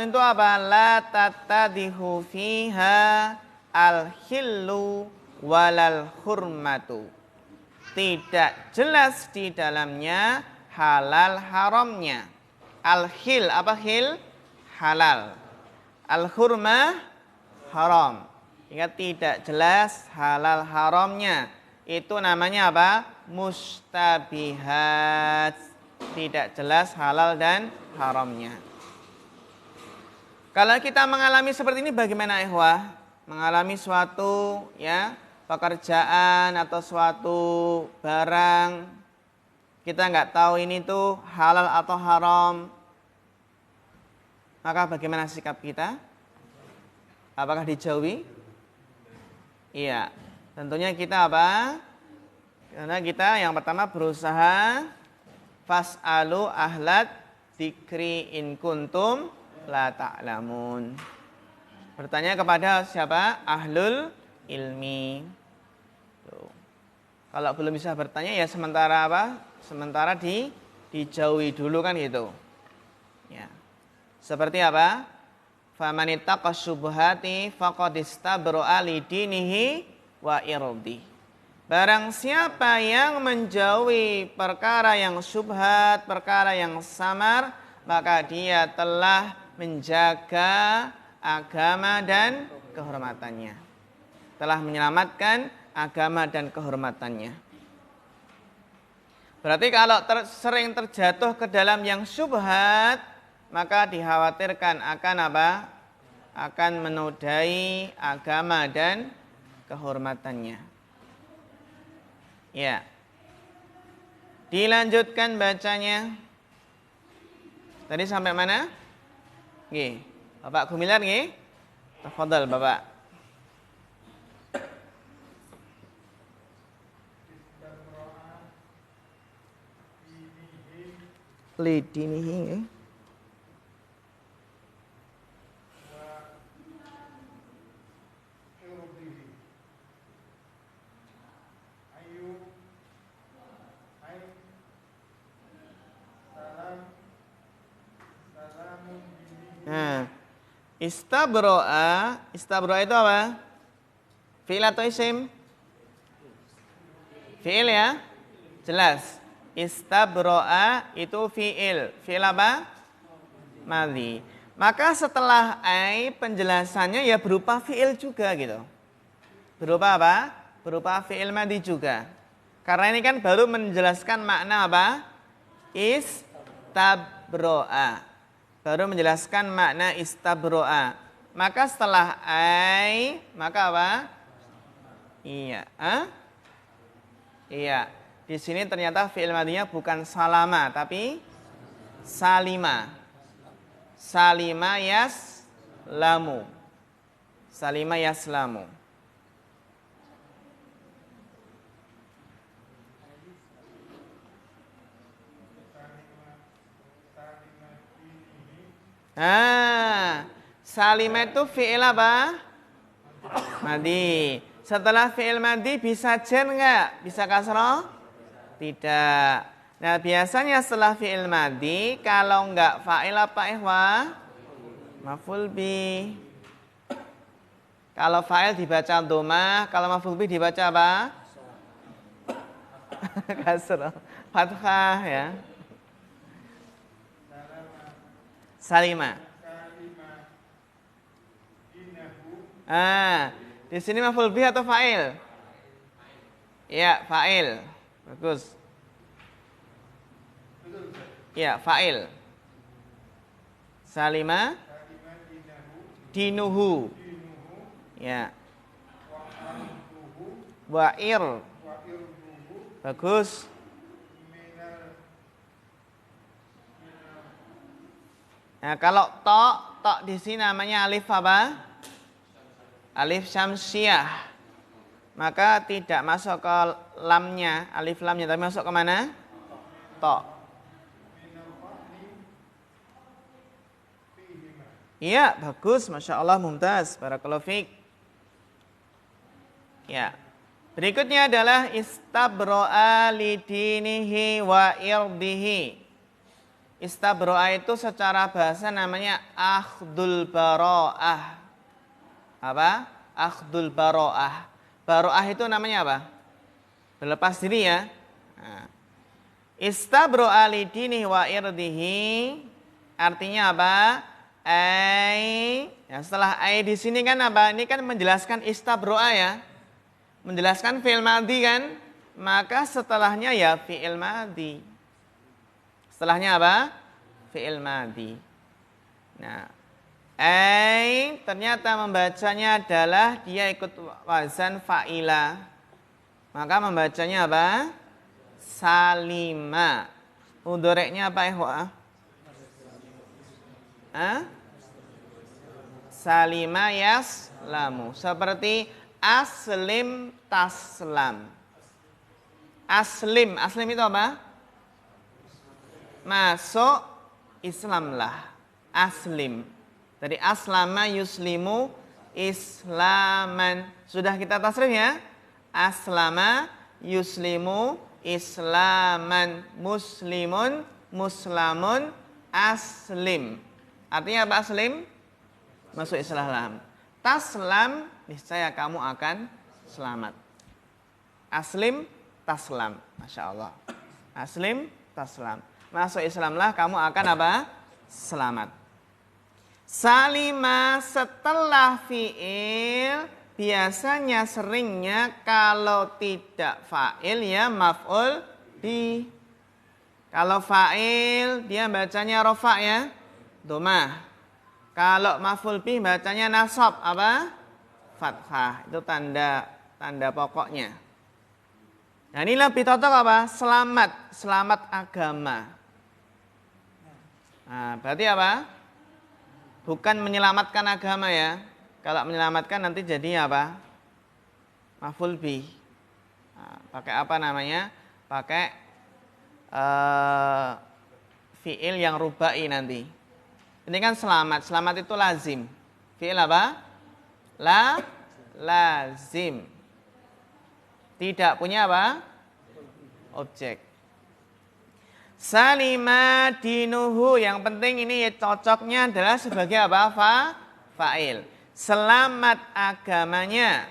itu apa? La tattadihu fiha al-hillu walal hurmatu. Tidak jelas di dalamnya halal haramnya. Al-hil, apa hil? Halal. Al-hurmah haram. Ingat, tidak jelas halal haramnya. Itu namanya apa? Mustabihat. Tidak jelas halal dan haramnya. Kalau kita mengalami seperti ini bagaimana ikhwah? Mengalami suatu pekerjaan atau suatu barang, kita nggak tahu ini tuh halal atau haram, maka bagaimana sikap kita? Apakah dijauhi? Iya, tentunya kita apa? Karena kita yang pertama berusaha fas'alu ahlat dzikri in kuntum la ta'lamun. Bertanya kepada siapa? Ahlul ilmi. Tuh. Kalau belum bisa bertanya ya sementara apa? Sementara dijauhi dulu kan gitu. Ya. Seperti apa? Famanittaqa syubhati faqad istabra'a li dinihi wa irdi. Barang siapa yang menjauhi perkara yang syubhat, perkara yang samar, maka dia telah menjaga agama dan kehormatannya. Telah menyelamatkan agama dan kehormatannya. Berarti kalau sering terjatuh ke dalam yang syubhat, maka dikhawatirkan akan apa? Akan menodai agama dan kehormatannya. Ya. Dilanjutkan bacanya. Tadi sampai mana? Nggih. Bapak Gumilar nggih? Tafadhal Bapak. Lidinihi nggih. Nah, istabro'a itu apa? Fi'il atau isim? Fi'il ya? Jelas. Istabro'a itu fi'il. Fi'il apa? Madhi. Maka setelah ai penjelasannya ya berupa fi'il juga gitu. Berupa apa? Berupa fi'il madhi juga. Karena ini kan baru menjelaskan makna apa? Istabro'a. Baru menjelaskan makna istabro'a. Maka setelah ai, maka apa? Iya. Iya. Di sini ternyata fi'il madhinya bukan salama, tapi salima. Salima yaslamu. Salima yaslamu. Salima itu fi'il apa? Madhi. Setelah fi'il madhi bisa jar enggak? Bisa kasroh? Tidak. Nah, biasanya setelah fi'il madhi kalau enggak fa'il apa ikhwah? Maf'ul bih. Kalau fa'il dibaca dhammah, kalau maf'ul bih dibaca apa? Kasroh. Fathah ya. Salima. Di sini maf'ul bih atau fa'il? Ya, fa'il. Bagus. Ya, fa'il. Salima dinuhu. Ya. Wa'ir. Bagus. Nah, kalau tok di sini namanya alif apa? Alif syamsiah. Maka tidak masuk ke lamnya, alif lamnya, tapi masuk ke mana? Tok. Iya, bagus, masya Allah, mumtaz, barakallahu fiik. Ya. Berikutnya adalah istabro'a lidinihi wa irdihi. Istabro'a itu secara bahasa namanya akhdul baro'ah. Apa? Akhdul baro'ah. Baro'ah itu namanya apa? Berlepas diri ya. Nah. Istabro'a lidinihi wa irdihi artinya apa? Ya, setelah di sini kan apa? Ini kan menjelaskan istabro'a ya. Menjelaskan fi'il madhi kan? Maka setelahnya ya fi'il madhi. Setelahnya apa? Fi'il madhi. Nah, ternyata membacanya adalah dia ikut wazan fa'ila. Maka membacanya apa? Salima. Mudhoreknya apa ikhwah? Salima yaslamu. Seperti aslim taslam. Aslim itu apa? Masuk Islamlah. Aslim. Dari aslama yuslimu islaman. Sudah kita tasrif ya? Aslama yuslimu islaman. Muslimun muslamun aslim. Artinya apa aslim? Masuk Islam. Taslam, niscaya kamu akan selamat. Aslim taslam. Masya Allah. Aslim taslam. Masuk Islamlah kamu akan apa? Selamat. Salima setelah fi'il biasanya seringnya kalau tidak fa'il ya maf'ul bi. Kalau fa'il dia bacanya rofa ya, domah. Kalau maf'ul bi bacanya nasab apa? Fathah. Itu tanda pokoknya. Nah, ini lebih cocok apa? Selamat agama. Nah, berarti apa? Bukan menyelamatkan agama ya. Kalau menyelamatkan nanti jadi apa? Maf'ul bih. Nah, pakai apa namanya? Pakai fi'il yang rubai nanti. Ini kan selamat. Selamat itu lazim. Fi'il apa? Lazim. Tidak punya apa? Objek. Salima dinuhu, yang penting ini cocoknya adalah sebagai apa? Fa'il. Selamat agamanya.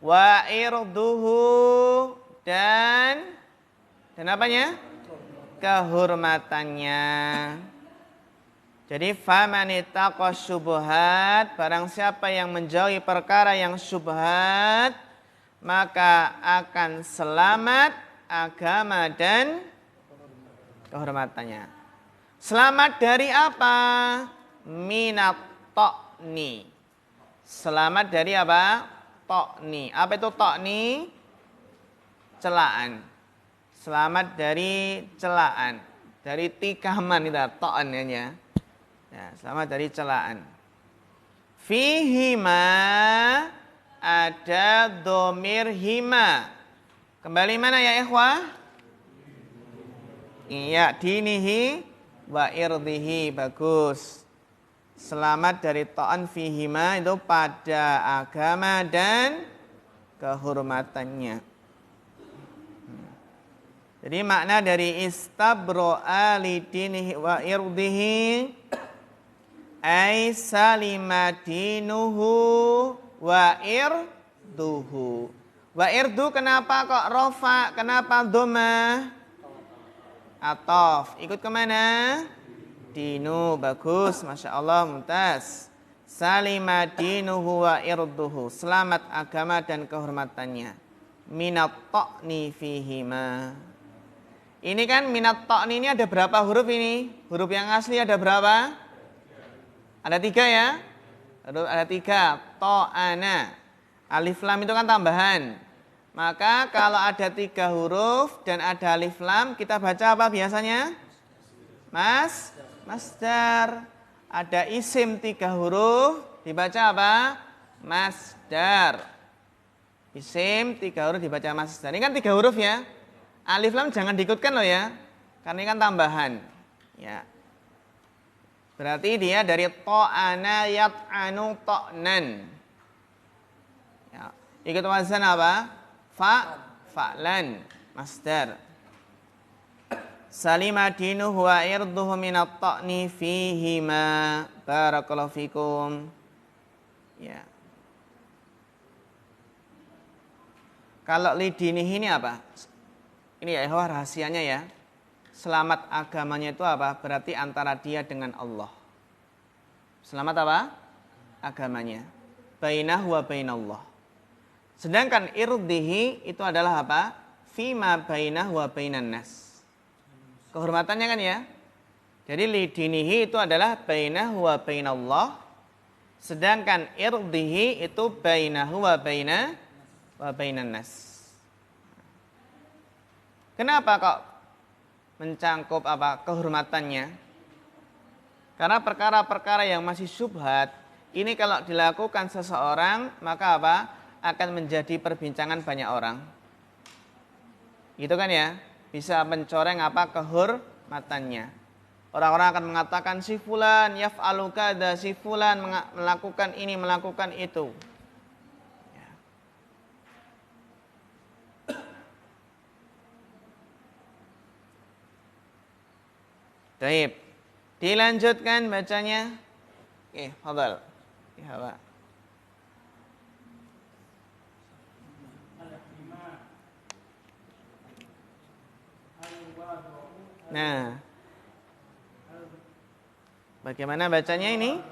Wa irduhu, dan apanya? Kehormatannya. Jadi famanittaqa syubhat, barang siapa yang menjauhi perkara yang syubhat, maka akan selamat agama dan kehormatannya. Selamat dari apa? Minat to'ni. Selamat dari apa? To'ni. Apa itu to'ni? Celaan. Selamat dari celaan. Dari tikaman itu to'an ya. Ya, selamat dari celaan. Fihima, ada domir hima. Kembali mana ya ikhwah? Iya, dinihi wa irdihi. Bagus. Selamat dari ta'an fihima itu pada agama dan kehormatannya. Jadi makna dari istabro'a li dinihi wa irdihi ay salima dinuhu wa irduhu. Wa irdu kenapa kok rofa? Kenapa dhamma? Atof. Ikut kemana? Dinu. Bagus. Masya Allah. Mumtaz. salima dinuhu wa irduhu, selamat agama dan kehormatannya. Minat ta'ni fihima. Ini kan minat ta'ni ini ada berapa huruf ini? Huruf yang asli ada berapa? Ada 3 ya? Ada 3. Ta'ana. Alif lam itu kan tambahan. Maka kalau ada 3 huruf dan ada alif lam, kita baca apa biasanya? Masdar. Ada isim 3 huruf, dibaca apa? Masdar. Isim 3 huruf dibaca masdar. Ini kan 3 huruf ya. Alif lam jangan diikutkan loh ya. Karena ini kan tambahan. Ya. Berarti dia dari ta'ana yat'anu ta'nan. Ya. Ikut wazan apa? Fa'lan. Masdar. Salima dinuhu wa irduhu minat ta'ni fihima. Barakallahu fikum. Ya. Kalau lidinihi ini apa? Ini ya rahasianya ya. Selamat agamanya itu apa? Berarti antara dia dengan Allah. Selamat apa? Agamanya. Bainahu wa bainallah. Sedangkan irdihi itu adalah apa? Fima bainahu wa bainan nas. Kehormatannya kan ya. Jadi lidinihi itu adalah bainahu wa bainallah. Sedangkan irdihi itu bainahu wa bainan nas. Kenapa kok mencangkup apa kehormatannya? Karena perkara-perkara yang masih syubhat ini kalau dilakukan seseorang maka apa? Akan menjadi perbincangan banyak orang. Gitu kan ya? Bisa mencoreng apa kehormatannya. Orang-orang akan mengatakan si fulan yaf'alu kada, si fulan melakukan ini, melakukan itu. Baik. Dilanjutkan bacanya. Oke, fadhal. Ya, Pak. Nah. Bagaimana bacanya ini?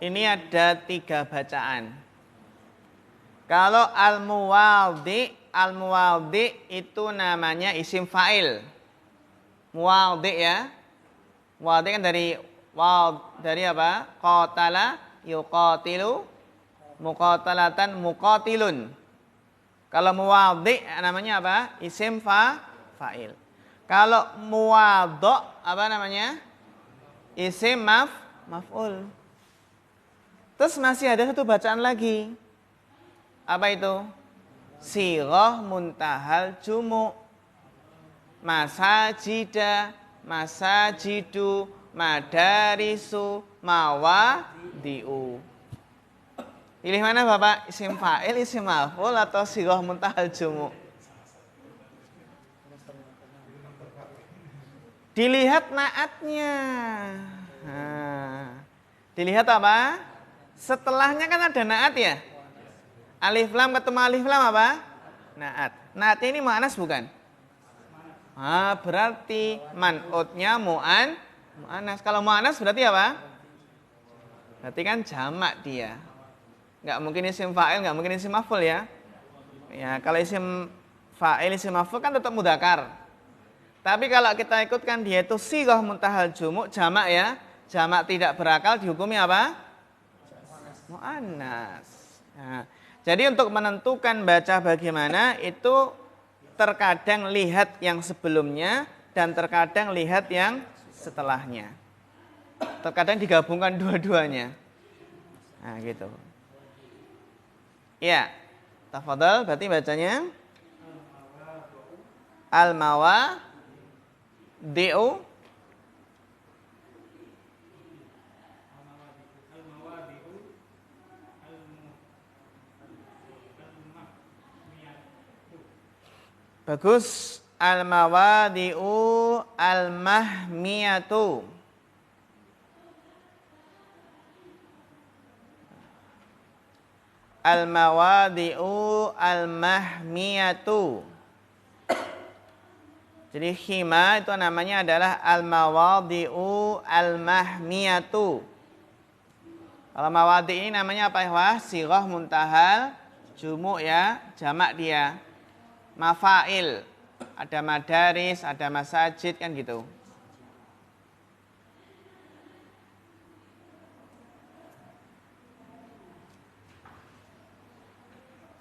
Ini ada 3 bacaan. Kalau al-muwadhi itu namanya isim fa'il. Muwadhi ya. Muwadhi kan dari apa? Qatala yuqatilu, muqatalatan muqatilun. Kalau muwadhi namanya apa? Isim fa'il. Kalau muwadha apa namanya? Isim maf'ul. Terus masih ada 1 bacaan lagi. Apa itu? Sighah muntahal jumu'. Masajida, masajidu, madarisu, mawadi'u. Pilih mana Bapak? Isim fa'il, isim maf'ul atau sighah muntahal jumu'? Dilihat naatnya. Nah, dilihat apa? Setelahnya kan ada naat ya. Alif lam ketemu alif lam apa? Naat. Naatnya ini mu'annas bukan? Berarti man'utnya mu'annas. Kalau mu'annas berarti apa? Berarti kan jamak dia. Nggak mungkin isim fa'il, nggak mungkin isim maf'ul ya. Ya, kalau isim fa'il, isim maf'ul kan tetap mudzakkar. Tapi kalau kita ikutkan dia itu sighah muntahal jumu', jamak ya. Jamak tidak berakal dihukumi apa? Mu'annas. Nah, jadi untuk menentukan baca bagaimana itu terkadang lihat yang sebelumnya dan terkadang lihat yang setelahnya. Terkadang digabungkan dua-duanya. Nah, gitu. Ya, tafadhal berarti bacanya al-mawadi'u bagus. Al-mawadi'u al-mahmiyatu. Al-mawadi'u al-mahmiyatu. Jadi khima itu namanya adalah al-mawadhi'u al-mahmiyatu. Kalau mawadi ini namanya apa ya? Sighah muntahal jumu' ya, jamak dia. Mafail, ada madaris, ada masajid kan gitu.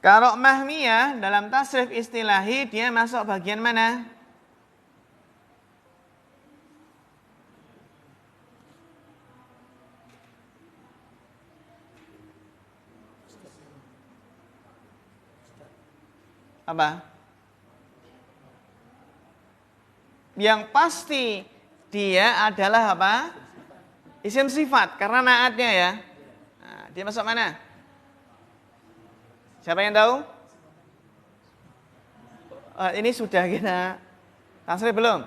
Kalau mahmiyah dalam tasrif istilahi dia masuk bagian mana? Apa? Yang pasti dia adalah apa? Isim sifat karena naatnya ya. Nah, dia masuk mana? Siapa yang tahu? Ini sudah kita tasrif belum?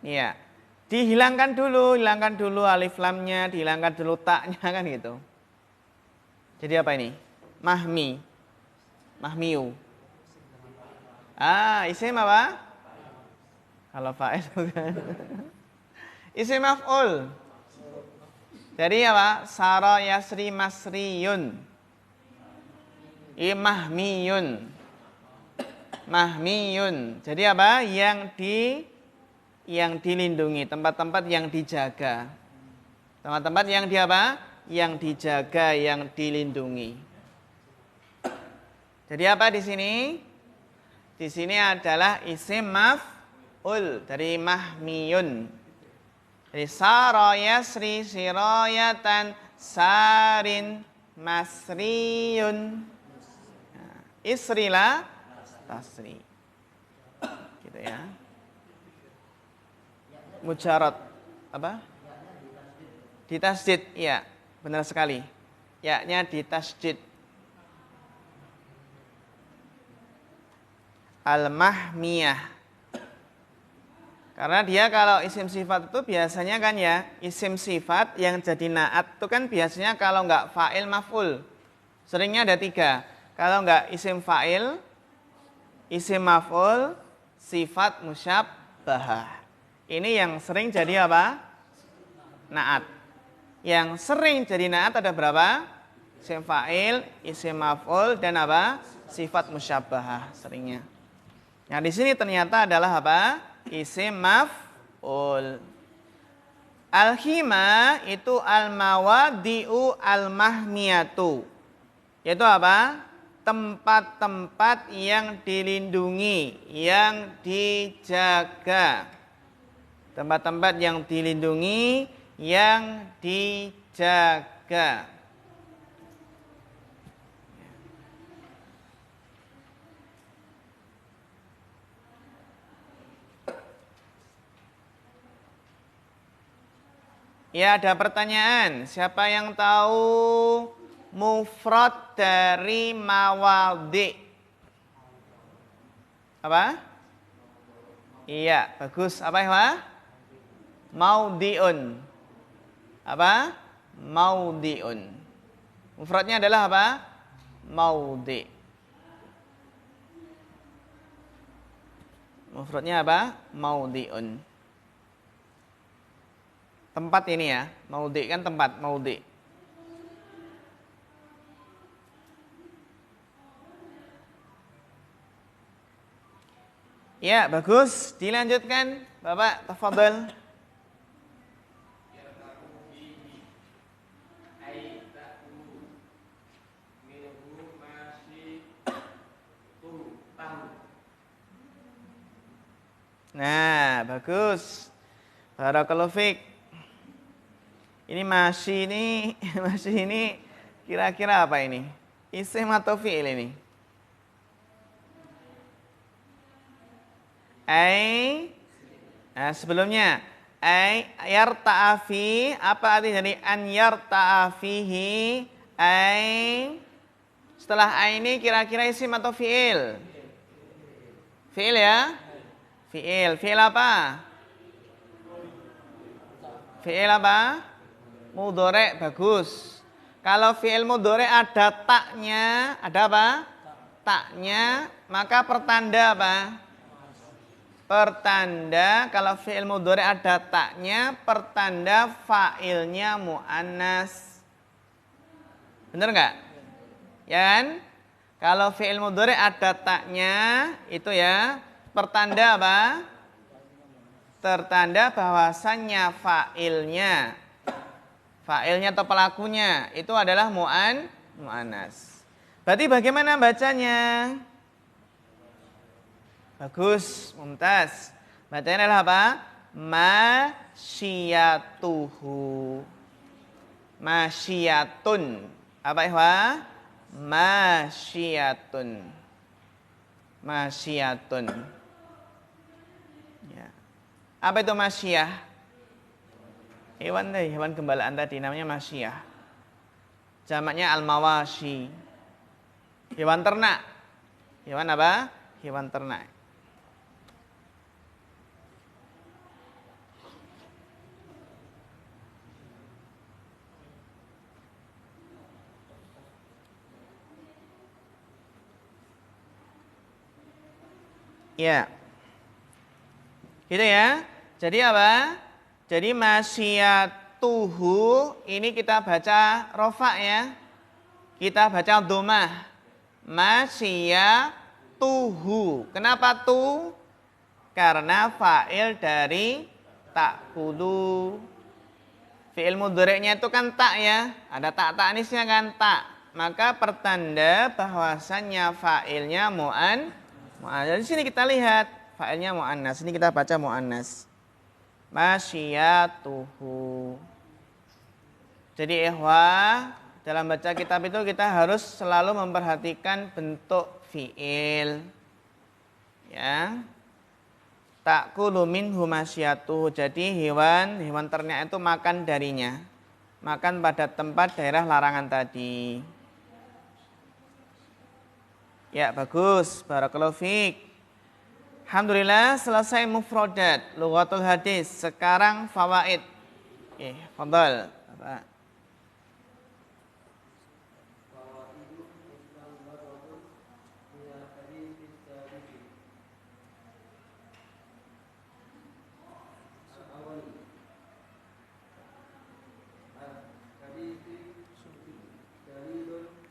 Iya. Hilangkan dulu alif lamnya, dihilangkan dulu taknya kan gitu. Jadi apa ini? Mahmiu. Isim apa? Kalau fa'il bukan. Isim maf'ul. Jadi apa? Sara yasri masriyun. Mahmiyun. Jadi apa? Yang dilindungi, tempat-tempat yang dijaga. Tempat-tempat yang Yang dijaga, yang dilindungi. Jadi apa di sini? Di sini adalah isim maf'ul dari mahmiyun. Jadi sara yasri sirayatan sarin masriyun. Isrila tasri. Gitu ya. Mujarad apa? Ditasjid, ya, benar sekali. Ya-nya ditasjid. Al-mahmiyah. Karena dia kalau isim sifat itu biasanya kan ya, isim sifat yang jadi naat itu kan biasanya kalau enggak fa'il maf'ul. Seringnya ada 3. Kalau enggak isim fa'il, isim maf'ul, sifat musyabbahah. Ini yang sering jadi apa? Naat. Yang sering jadi naat ada berapa? Isim fa'il, isim maf'ul, dan apa? Sifat musyabbahah seringnya. Nah di sini ternyata adalah apa? Isim maf'ul. Al-khima itu al-mawadi'u al-mahmiyatu. Yaitu apa? Tempat-tempat yang dilindungi, yang dijaga. Tempat-tempat yang dilindungi, yang dijaga. Ya, ada pertanyaan. Siapa yang tahu mufrad dari mawadhi? Apa? Iya, bagus. Apa ya? Maudhi'un. Apa? Maudhi'un. Mufradnya adalah apa? Maudhi'. Mufradnya apa? Maudhi'un. Tempat ini ya, maudhi' kan tempat, maudhi'. Ya, bagus. Dilanjutkan, Bapak, tafadhol. Nah, bagus. Barakallahu fiik. Ini masih ini kira-kira apa ini? Isim atau fi'il ini? Nah, sebelumnya yarta'afi, apa arti dari an yarta'afihi? Setelah ini kira-kira isim atau fi'il? Fi'il ya? Fi'il apa? Fi'il apa? Mudhari', bagus. Kalau fi'il mudhari' ada taknya, ada apa? Taknya, maka pertanda apa? pertanda kalau fi'il mudhari ada taknya, pertanda fa'ilnya mu'annas. Bener nggak? Ya kan? Kalau fi'il mudhari ada taknya, itu ya, pertanda apa? Tertanda bahwasannya fa'ilnya atau pelakunya itu adalah mu'annas. Berarti bagaimana bacanya? Bagus, mumtaz. Bacanya adalah apa? Masyiyatuhu. Masyiyatun. Apa ihwa? Masyiyatun. Masyiyatun. Ya. Apa itu masyiyah? Hewan gembalaan tadi namanya masyiyah. Jamaknya al-mawashi. Hewan ternak. Hewan apa? Hewan ternak. Ya. Gitu ya. Jadi apa? Jadi masyiyatuhu ini kita baca rofa ya. Kita baca dhammah. Masyiyatuhu. Kenapa tu? Karena fa'il dari ta'kulu. Fi'il mudhari'nya itu kan tak ya. Ada tak ta'nisnya kan tak. Maka pertanda bahwasannya fa'ilnya mu'annas. Jadi sini kita lihat fa'ilnya mu'annas. Ini kita baca mu'annas. Masyiyatuhu. Jadi dalam baca kitab itu kita harus selalu memperhatikan bentuk fi'il. Ya. Ta'kulu minhu masyiyatuhu. Jadi hewan ternak itu makan darinya. Makan pada tempat daerah larangan tadi. Ya, bagus. Barakallahu fiik. Alhamdulillah selesai mufradat lughatul hadis. Sekarang fawaid. Fadhal. Bapak.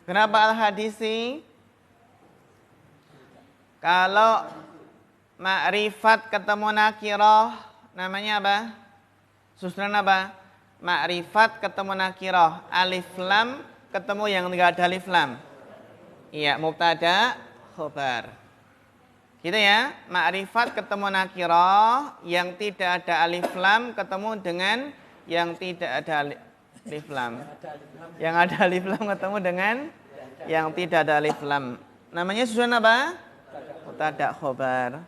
Kenapa al-hadisi? Kalau ma'rifat ketemu nakirah namanya apa? Susunan apa? Ma'rifat ketemu nakirah, alif lam ketemu yang enggak ada alif lam. Iya, mubtada, khobar. Gitu ya, ma'rifat ketemu nakirah yang tidak ada alif lam ketemu dengan yang tidak ada alif lam. Yang ada alif lam ketemu dengan yang tidak ada alif lam. Namanya susunan apa? Mubtada, khobar.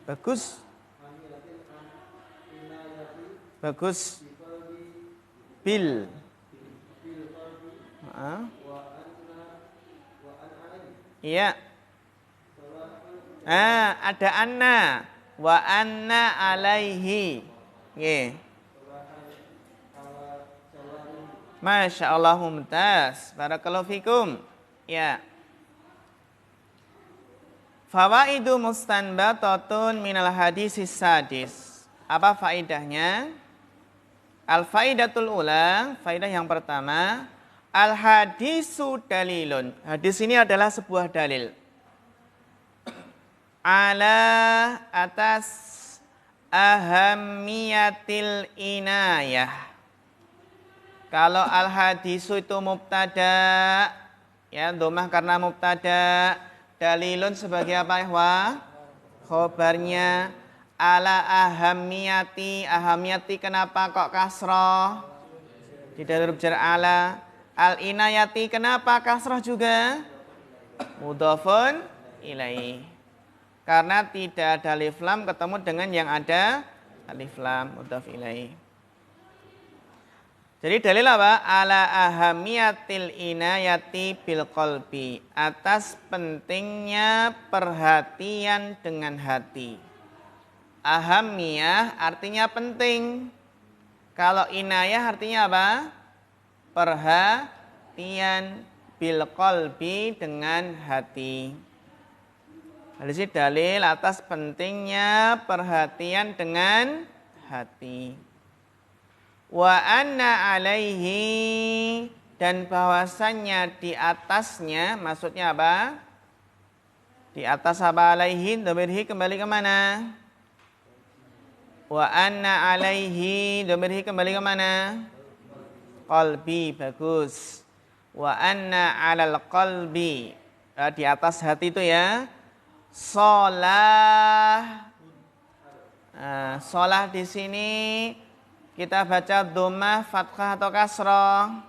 Bagus. Bagus. Bil. Iya. Ada anna. Wa anna alaihi. Masya Allah, mumtaz. Barakallahu fikum. Ya. Fawaidu mustanbatatun minal hadisis sadis. Apa faidahnya? Al-faidatul ula, faidah yang pertama, al-hadisu dalilun. Hadis ini adalah sebuah dalil. Ala atas ahamiyatil inayah. Kalau al-hadisu itu mubtada, ya dhammah karena mubtada, dalilun sebagai apa ihwa? Khobarnya. Ala ahamiyati. Ahamiyati kenapa kok kasroh? Tidak huruf jar ala. Al inayati kenapa kasroh juga? Mudhafun ilaih. Karena tidak ada alif lam ketemu dengan yang ada alif lam mudhaf ilaih. Jadi dalil apa? Ala ahamiyatil inayati bil qalbi. Atas pentingnya perhatian dengan hati. Ahamiyah artinya penting. Kalau inayah artinya apa? Perhatian. bil qalbi dengan hati. Hadis ini dalil atas pentingnya perhatian dengan hati. Wa anna alaihi, dan bahwasannya di atasnya, maksudnya apa? Di atas apa alaihi, dhamirhi kembali ke mana? Wa anna alaihi, dhamirhi kembali ke mana? Qalbi, bagus. Wa anna alal qalbi, di atas hati itu ya. Sholah. Sholah di sini kita baca dhammah, fathah atau kasrah?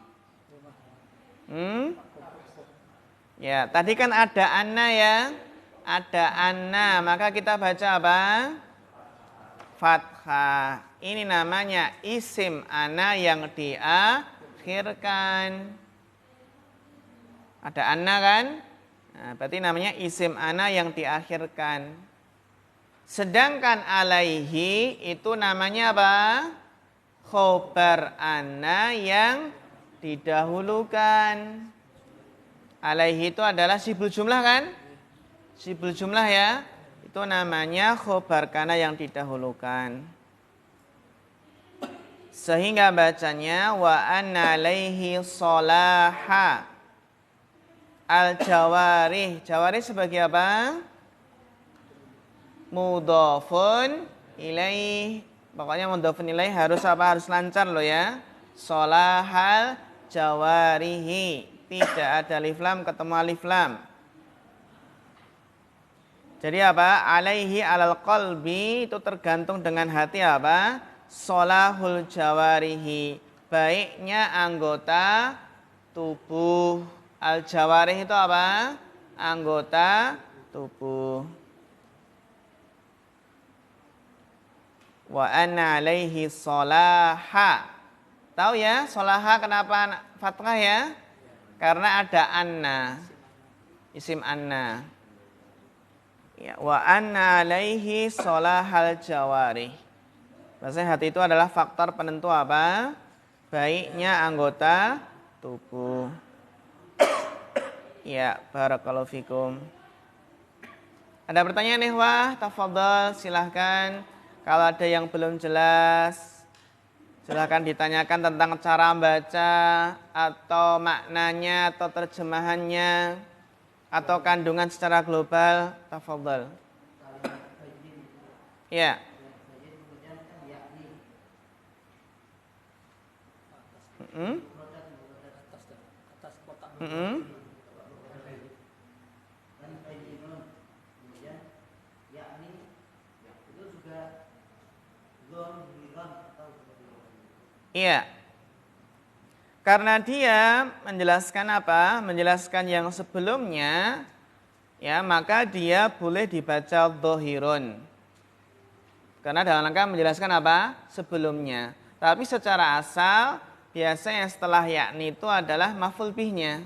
Ya, tadi kan ada anna ya. Ada anna, maka kita baca apa? Fathah. Ini namanya isim anna yang diakhirkan. Ada anna kan? Nah, berarti namanya isim ana yang diakhirkan. Sedangkan alaihi itu namanya apa? Khobar ana yang didahulukan. Alaihi itu adalah sibul jumlah kan? Sibul jumlah ya. Itu namanya khobar kana yang didahulukan. Sehingga bacanya wa anna alaihi sholaha. Al-jawarih. Jawarih sebagai apa? Mudhafun ilaih. Pokoknya mudhafun ilaih harus apa? Harus lancar loh ya. Sholahal jawarihi. Tidak ada alif lam ketemu alif lam. Jadi apa? Alaihi alal qalbi itu tergantung dengan hati apa? Sholahul jawarihi. Baiknya anggota tubuh. Al-jawarih itu apa? Anggota tubuh. Wa anna alaihi sholaha. Tahu ya, sholaha kenapa fathah ya? Karena ada anna. Isim anna. Ya, wa anna alaihi sholahal jawarih. Maksudnya hati itu adalah faktor penentu apa? Baiknya anggota tubuh. Ya, barakallahu fikum. Ada pertanyaan nih, wah, tafadhol, silahkan. Kalau ada yang belum jelas, silahkan ditanyakan tentang cara membaca, atau maknanya, atau terjemahannya, atau kandungan secara global, tafadhol. Ya. Iya. Karena dia menjelaskan apa? Menjelaskan yang sebelumnya, ya, maka dia boleh dibaca dhahirun. Karena dalam rangka menjelaskan apa? Sebelumnya. Tapi secara asal biasanya setelah yakni itu adalah maf'ul bihnya.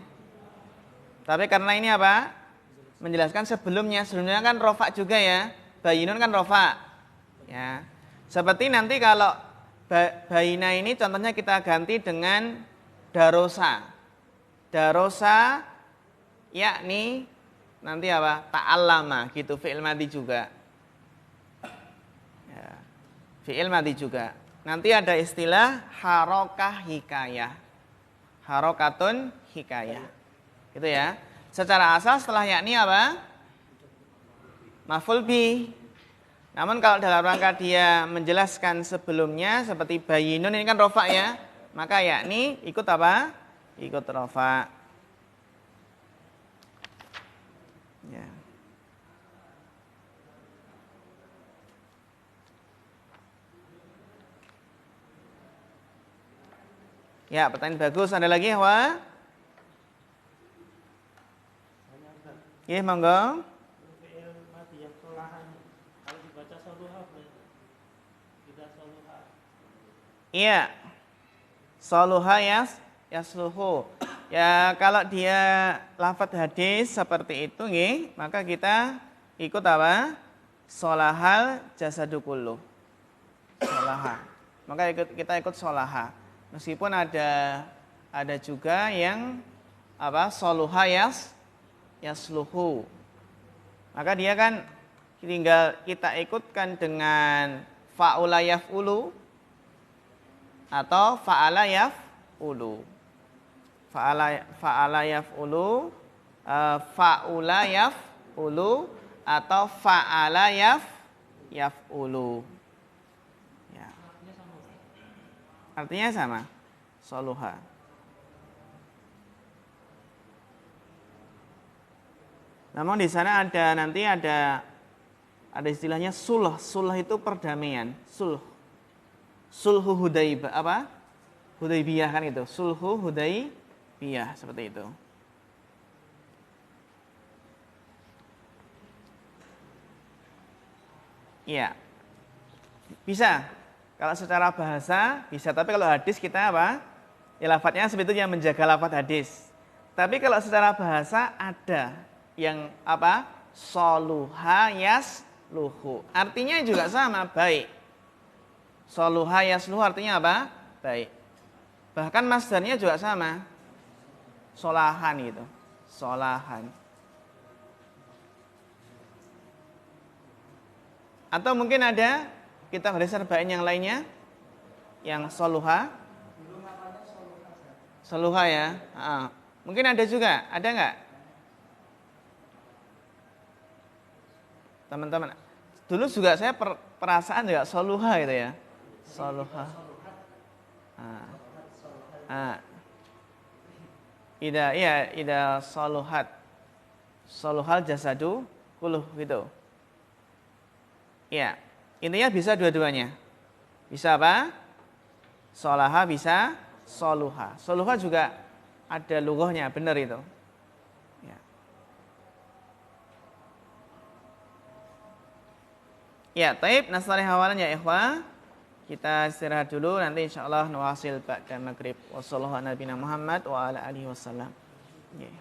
Tapi karena ini apa? Menjelaskan sebelumnya. Sebelumnya kan rofa juga ya. Bayinun kan rofa. Ya. Seperti nanti kalau bayina ini contohnya kita ganti dengan darosa. Darosa yakni nanti apa? Ta'allama gitu, fi'il madhi juga. Ya. Fi'il madhi juga. Nanti ada istilah harokah hikayah. Harokatun hikayah. Gitu ya. Secara asal setelah yakni apa? Maf'ul bih. Namun kalau dalam rangka dia menjelaskan sebelumnya seperti bayinun ini kan rofa ya, maka yakni ikut apa? Ikut rofa. Ya. Ya, pertanyaan bagus. Ada lagi, Wah? Iya, monggo. Iya. Soluha yasluhu. Ya, kalau dia lafadz hadis seperti itu nggih, maka kita ikut apa? Solahal jasadu kulluh. Solaha. Maka kita ikut solaha. Meskipun ada juga yang soluha yasluhu. Maka dia kan tinggal kita ikutkan dengan fa'ula yaf'ulu atau fa'ala yaf'ulu. Fa'ala yaf'ulu, fa'ula yaf'ulu atau fa'ala yaf'ulu. Ya. Artinya sama. Soluha. Namun di sana nanti ada istilahnya sulh. Sulh itu perdamaian. Sulhu Hudaibiyah Hudaibiyah kan itu. Sulhu Hudaibiyah seperti itu. Iya. Bisa. Kalau secara bahasa bisa, tapi kalau hadis kita ya lafadznya sebetulnya menjaga lafadz hadis. Tapi kalau secara bahasa ada yang soluha yasluhu. Artinya juga sama, baik. Soluha yasluhu artinya apa? Baik. Bahkan masdarnya juga sama. Solahan gitu. Solahan. Atau mungkin ada kitab hadis arba'in yang lainnya yang soluha. Soluha ya. Mungkin ada juga, ada nggak? Teman-teman, dulu juga saya perasaan juga soluha gitu ya. Soluha. Ida soluhat. Soluhal jasadu kuluh gitu. Ya, intinya bisa dua-duanya. Bisa apa? Solaha bisa soluha. Soluha juga ada lughahnya, benar itu. Ya. Ya, taib nasari hawalan ya ikhwah. Kita istirahat dulu, nanti insyaallah nuwasil ba'da maghrib. Wassallallahu ala nabiyina Muhammad wa ala alihi wasallam. Yeah.